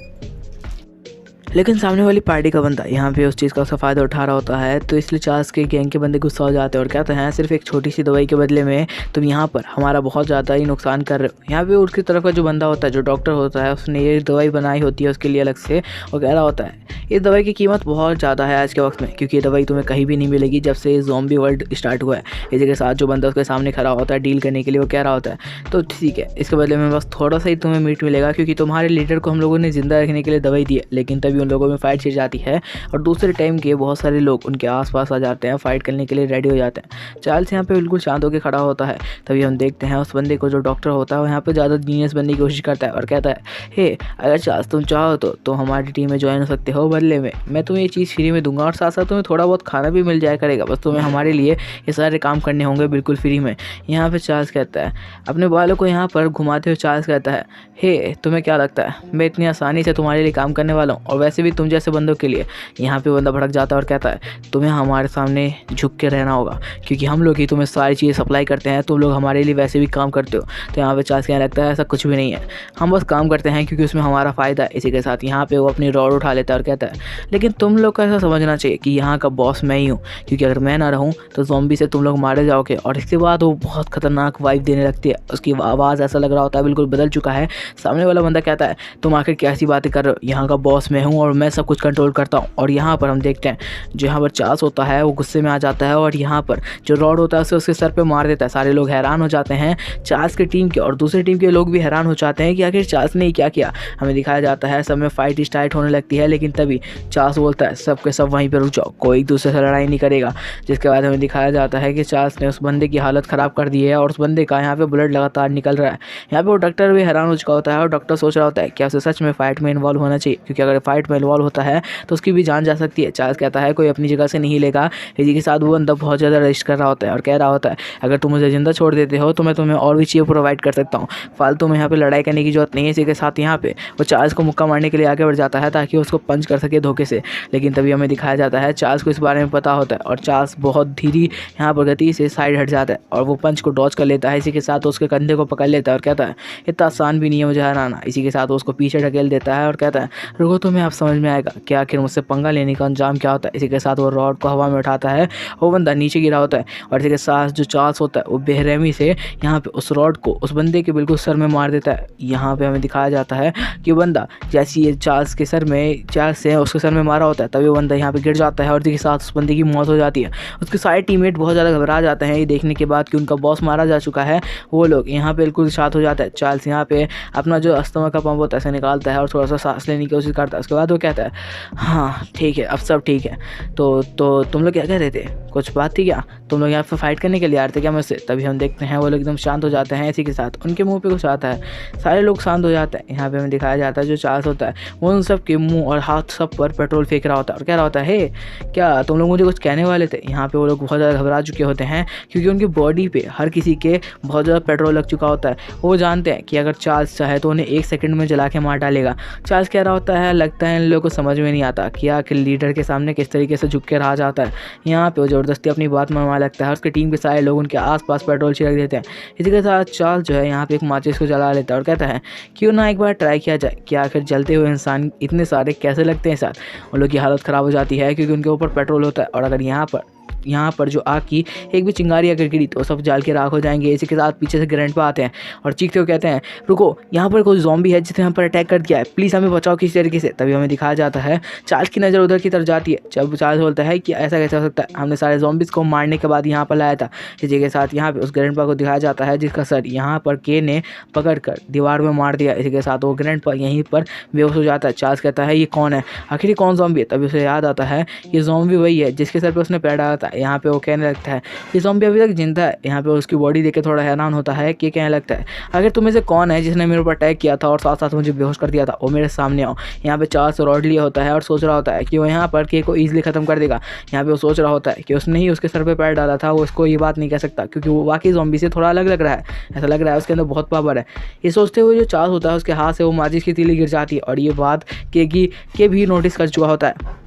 लेकिन सामने वाली पार्टी का बंदा यहाँ पे उस चीज़ का उसका फ़ायदा उठा रहा होता है तो इसलिए चार्ल्स के गैंग के बंदे गुस्सा हो जाते हैं और कहते हैं सिर्फ एक छोटी सी दवाई के बदले में तुम यहाँ पर हमारा बहुत ज़्यादा ही नुकसान कर रहे हो। यहाँ पे उसकी तरफ का जो बंदा होता है जो डॉक्टर होता है उसने ये दवाई बनाई होती है उसके लिए अलग से और कह रहा होता है इस दवाई की कीमत बहुत ज़्यादा है आज के वक्त में, क्योंकि ये दवाई तुम्हें कहीं भी नहीं मिलेगी जब से ज़ॉम्बी वर्ल्ड स्टार्ट हुआ है। इसी के साथ जो बंदा उसके सामने खड़ा होता है डील करने के लिए वो कह रहा होता है तो ठीक है इसके बदले में बस थोड़ा सा ही तुम्हें मीट मिलेगा क्योंकि तुम्हारे लीडर को हम लोगों ने ज़िंदा रखने के लिए दवाई दी है। लेकिन तभी उन लोगों में फाइट छिड़ जाती है और दूसरे टाइम के बहुत सारे लोग उनके आसपास आ जाते हैं, फाइट करने के लिए रेडी हो जाते हैं। चार्ल्स यहाँ पे बिल्कुल शांत होकर खड़ा होता है। तभी हम देखते हैं उस बंदे को जो डॉक्टर होता है वो यहाँ पे ज़्यादा जीनियस बनने की कोशिश करता है और कहता है हे अगर चार्ल्स तुम चाहो तो हमारी टीम में ज्वाइन हो सकते हो, बदले में मैं तुम्हें ये चीज़ फ्री में दूंगा और साथ साथ तुम्हें थोड़ा बहुत खाना भी मिल जाया करेगा, बस तुम्हें हमारे लिए ये सारे काम करने होंगे बिल्कुल फ्री में। यहाँ पर चार्ल्स कहता है अपने बालों को यहाँ पर घुमाते हुए चार्ल्स कहता है हे तुम्हें क्या लगता है मैं इतनी आसानी से तुम्हारे लिए काम करने वाला हूँ, और वैसे वैसे भी तुम जैसे बंदों के लिए। यहाँ पे बंदा भड़क जाता है और कहता है तुम्हें हमारे सामने झुक के रहना होगा, क्योंकि हम लोग ही तुम्हें सारी चीज़ें सप्लाई करते हैं, तुम लोग हमारे लिए वैसे भी काम करते हो। तो यहाँ पे चार्ल्स कहने लगता है ऐसा कुछ भी नहीं है, हम बस काम करते हैं क्योंकि उसमें हमारा फ़ायदा है। इसी के साथ यहाँ पे वो अपनी रॉड उठा लेता है और कहता है लेकिन तुम लोग को ऐसा समझना चाहिए कि यहाँ का बॉस मैं ही हूँ, क्योंकि अगर मैं ना रहूँ तो ज़ॉम्बी से तुम लोग मारे जाओगे। और इसके बाद वो बहुत खतरनाक वाइब देने लगती है, उसकी आवाज़ ऐसा लग रहा होता है बिल्कुल बदल चुका है। सामने वाला बंदा कहता है तुम आखिर कैसी बातें कर रहे हो, यहाँ का बॉस मैं हूँ और मैं सब कुछ कंट्रोल करता हूँ। और यहाँ पर हम देखते हैं जो यहाँ पर चार्ल्स होता है वो गुस्से में आ जाता है और यहाँ पर जो रॉड होता है उसे उसके सर पे मार देता है। सारे लोग हैरान हो जाते हैं, चार्ल्स की टीम के और दूसरी टीम के लोग भी हैरान हो जाते हैं कि आखिर चार्ल्स ने क्या किया। हमें दिखाया जाता है सब में फाइट स्टार्ट होने लगती है, लेकिन तभी चार्ल्स बोलता है सब के सब वहीं पर रुक जाओ, कोई एक दूसरे से लड़ाई नहीं करेगा। जिसके बाद हमें दिखाया जाता है कि चार्ल्स ने उस बंदे की हालत ख़राब कर दी है और उस बंदे का यहाँ पे ब्लड लगातार निकल रहा है। यहाँ पे वो डॉक्टर भी हैरान हो चुका होता है और डॉक्टर सोच रहा होता है क्या उसे सच में फाइट में इन्वॉल्व होना चाहिए, क्योंकि अगर फाइट में इन्वॉल्व होता है तो उसकी भी जान जा सकती है। चार्ल्स कहता है कोई अपनी जगह से नहीं लेगा। इसी के साथ वो बंदा बहुत ज़्यादा रेस्ट कर रहा होता है और कह रहा होता है अगर तुम मुझे जिंदा छोड़ देते हो तो मैं तुम्हें और भी चीज़ें प्रोवाइड कर सकता हूँ, फालतू में यहाँ पे लड़ाई करने की जरूरत नहीं है। इसी के साथ यहाँ पे वो चार्ल्स को मुक्का मारने के लिए आगे बढ़ जाता है ताकि उसको पंच कर सके धोखे से, लेकिन तभी हमें दिखाया जाता है चार्ल्स को इस बारे में पता होता है और चार्ल्स बहुत धीरे यहाँ पर गति से साइड हट जाता है और वो पंच को डॉज कर लेता है। इसी के साथ उसके कंधे को पकड़ लेता है और कहता है इतना आसान भी नहीं है मुझे हराना। इसी के साथ वो उसको पीछे ढकेल देता है और कहता है रुको तुम्हें आप समझ में आएगा कि आखिर मुझसे पंगा लेने का अंजाम क्या होता है। इसी के साथ वो रॉड को हवा में उठाता है, वो बंदा नीचे गिरा होता है और इसी के साथ जो चार्ल्स होता है वो बेरहमी से यहाँ पे उस रॉड को उस बंदे के बिल्कुल सर में मार देता है। यहाँ पे हमें दिखाया जाता है कि बंदा जैसे ये चार्ल्स के सर में चार्ल्स से उसके सर में मारा होता है तभी वो बंदा यहाँ पे गिर जाता है और इसी के साथ उस बंदे की मौत हो जाती है। उसके सारे टीममेट बहुत ज़्यादा घबरा जाते हैं ये देखने के बाद कि उनका बॉस मारा जा चुका है। वो लोग यहाँ पे बिल्कुल शांत हो जाता है। चार्ल्स यहाँ पे अपना जो अस्थमा का पंप होता है उसे निकालता है और थोड़ा सा सांस लेने की कोशिश करता है। उसके बाद वो कहता है हाँ ठीक है अब सब ठीक है। तो तुम लोग क्या कह रहे थे, कुछ बात थी क्या, तुम लोग यहाँ पे फाइट करने के लिए आ रहे थे क्या मुझसे। तभी हम देखते हैं वो लोग एकदम शांत हो जाते हैं। इसी के साथ उनके मुंह पे कुछ आता है, सारे लोग शांत हो जाते हैं। यहाँ पे हमें दिखाया जाता है जो चार्ल्स होता है वो उन सब के मुंह और हाथ सब पर पेट्रोल फेंक रहा होता है और कह रहा होता है हे क्या तुम लोग मुझे कुछ कहने वाले थे। यहाँ पे वो लोग बहुत ज़्यादा घबरा चुके होते हैं क्योंकि उनकी बॉडी पे हर किसी के बहुत ज़्यादा पेट्रोल लग चुका होता है। वो जानते हैं कि अगर चार्ल्स चाहे तो उन्हें 1 सेकंड में जला के मार डालेगा। चार्ल्स कह रहा होता है लगता है इन लोगों को समझ में नहीं आता कि आखिर लीडर के सामने किस तरीके से झुक के रहा जाता है। यहाँ पे वो ज़बरदस्ती अपनी बात मनवा लगता है और उसकी टीम के सारे लोग उनके आसपास पेट्रोल छिड़क देते हैं। इसी के साथ चार्ल्स जो है यहाँ पे एक माचिस को जला लेता है और कहता है क्यों ना एक बार ट्राई किया जाए कि आखिर जलते हुए इंसान इतने सारे कैसे लगते हैं। साथ उन लोग की हालत ख़राब हो जाती है क्योंकि उनके ऊपर पेट्रोल होता है और अगर यहाँ पर जो आग की एक भी चिंगारी अगर गिरी तो सब जल के राख हो जाएंगे। इसी के साथ पीछे से ग्रैंडपा आते हैं और चीखते हुए कहते हैं रुको यहाँ पर कोई ज़ॉम्बी है जिसने हम पर अटैक कर दिया है, प्लीज़ हमें बचाओ किसी तरीके से। तभी हमें दिखाया जाता है चार्ल्स की नज़र उधर की तरफ जाती है। जब चार्ल्स बोलता है कि ऐसा कैसे हो सकता है, हमने सारे ज़ॉम्बीज़ को मारने के बाद यहाँ पर लाया था। इसी के साथ यहाँ पर उस ग्रैंडपा को दिखाया जाता है जिसका सर यहाँ पर के ने पकड़ कर दीवार में मार दिया। इसी के साथ वो ग्रैंडपा यहीं पर बेहोश हो जाता है। चार्ल्स कहता है ये कौन है, आखिर ये कौन ज़ॉम्बी है। तभी उसे याद आता है ये ज़ॉम्बी वही है जिसके सर पर उसने पैर डाला था। यहाँ पे वो कहने लगता है ये ज़ॉम्बी अभी तक जिंदा है। यहाँ पे उसकी बॉडी देख के थोड़ा हैरान होता है कि कहने लगता है अगर तुम्हें से कौन है जिसने मेरे ऊपर अटैक किया था और साथ साथ मुझे बेहोश कर दिया था, वो मेरे सामने आओ। यहाँ पे चार्ल्स रॉड लिया होता है और सोच रहा होता है कि वो यहाँ पर के को ईजिली ख़त्म कर देगा। यहाँ पे वो सोच रहा होता है कि उसने ही उसके सर पे पैर डाला था, वो उसको ये बात नहीं कह सकता क्योंकि वो वाकई ज़ॉम्बी से थोड़ा अलग लग रहा है, ऐसा लग रहा है उसके अंदर बहुत पावर है। ये सोचते हुए जो चार्ल्स होता है उसके हाथ से वो माचिस की तीली गिर जाती है और ये बात के भी नोटिस कर चुका होता है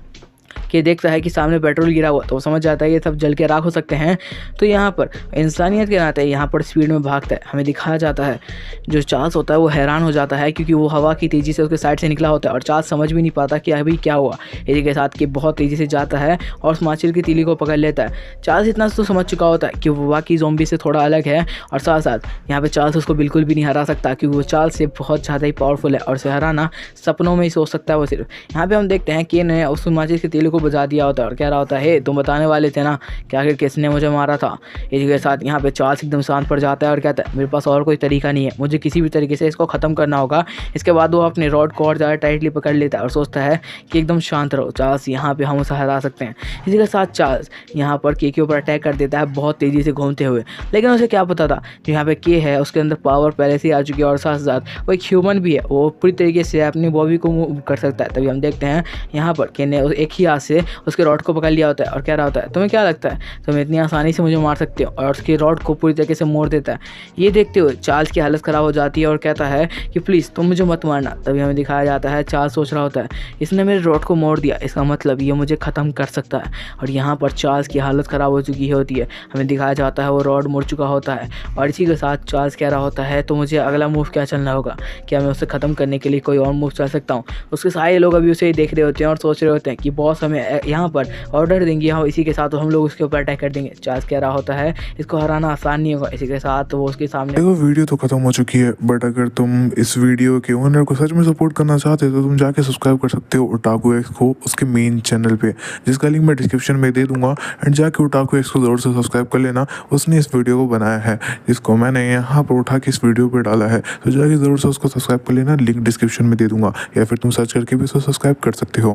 कि देखता है कि सामने पेट्रोल गिरा हुआ तो वो समझ जाता है ये सब जल के राख हो सकते हैं। तो यहाँ पर इंसानियत के नाते यहाँ पर स्पीड में भागता है। हमें दिखाया जाता है जो चार्ल्स होता है वो हैरान हो जाता है क्योंकि वो हवा की तेज़ी से उसके साइड से निकला होता है और चार्ल्स समझ भी नहीं पाता कि अभी क्या हुआ। इसी के साथ कि बहुत तेज़ी से जाता है और उस माचिल की तीली को पकड़ लेता है। चार्ल्स इतना तो समझ चुका होता है कि वो वाकई ज़ॉम्बी से थोड़ा अलग है और साथ साथ यहाँ पर चार्ल्स उसको बिल्कुल भी नहीं हरा सकता क्योंकि वो चार्ल्स से बहुत ज़्यादा ही पावरफुल है और उसे हराना सपनों में ही सोच सकता है वो सिर्फ। यहाँ पर हम देखते हैं कि ने उस माचिल की तीली को बुझा दिया होता है और कह रहा होता है तुम बताने वाले थे ना कि आखिर किसने मुझे मारा था। इसी के साथ यहाँ पे चार्ल्स एकदम शांत पड़ जाता है और कहता है मेरे पास और कोई तरीका नहीं है, मुझे किसी भी तरीके से इसको ख़त्म करना होगा। इसके बाद वो अपने रॉड को और ज़्यादा टाइटली पकड़ लेता है और सोचता है कि एकदम शांत रहो चार्ल्स, यहाँ पे हम उसे हरा सकते हैं। इसी के साथ चार्ल्स यहाँ पर के ऊपर अटैक कर देता है बहुत तेज़ी से घूमते हुए, लेकिन उसे क्या पता था जो यहाँ पे के है उसके अंदर पावर पहले से आ चुकी है और साथ साथ वो एक ह्यूमन भी है, वो पूरी तरीके से अपनी बॉडी को मूव कर सकता है। तभी हम देखते हैं यहाँ पर के ने एक ही हाथ से उसके रॉड को पकड़ लिया होता है और कह रहा होता है तुम्हें क्या लगता है तुम इतनी आसानी से मुझे मार सकते हो, और उसकी रॉड को पूरी तरीके से मोड़ देता है। ये देखते हुए चार्ल्स की हालत ख़राब हो जाती है और कहता है कि प्लीज़ तुम मुझे मत मारना। तभी हमें दिखाया जाता है चार्ल्स सोच रहा होता है इसने मेरे रॉड को मोड़ दिया, इसका मतलब ये मुझे ख़त्म कर सकता है। और यहाँ पर चार्ल्स की हालत ख़राब हो चुकी होती है, हमें दिखाया जाता है वो रॉड मुड़ चुका होता है। और इसी के साथ चार्ल्स कह रहा होता है तो मुझे अगला मूव क्या चलना होगा, क्या मैं उसे ख़त्म करने के लिए कोई और मूव चल सकता हूँ। उसके सारे लोग अभी उसे ही देख रहे होते हैं और सोच रहे होते हैं कि बॉस हमें यहाँ पर ऑर्डर देंगे और इसी के साथ हम लोग उसके ऊपर अटैक कर देंगे। चार्ल्स कह रहा होता है इसको हराना आसान नहीं होगा। इसी के साथ वो उसके सामने देखो वीडियो तो खत्म हो चुकी है, बट अगर तुम इस वीडियो के ओनर को सच में सपोर्ट करना चाहते हो तो तुम जाके सब्सक्राइब कर सकते हो ओटाकू एक्स को उसके मेन चैनल पे, जिसका लिंक मैं डिस्क्रिप्शन में दे दूंगा। एंड जाके ओटाकू एक्स को ज़रूर से सब्सक्राइब कर लेना। उसने इस वीडियो को बनाया है जिसको मैंने यहाँ पर उठा के इस वीडियो पे डाला है, तो जाके ज़रूर से उसको सब्सक्राइब कर लेना। लिंक डिस्क्रिप्शन में दे दूंगा, या फिर तुम सर्च करके भी उसको सब्सक्राइब कर सकते हो।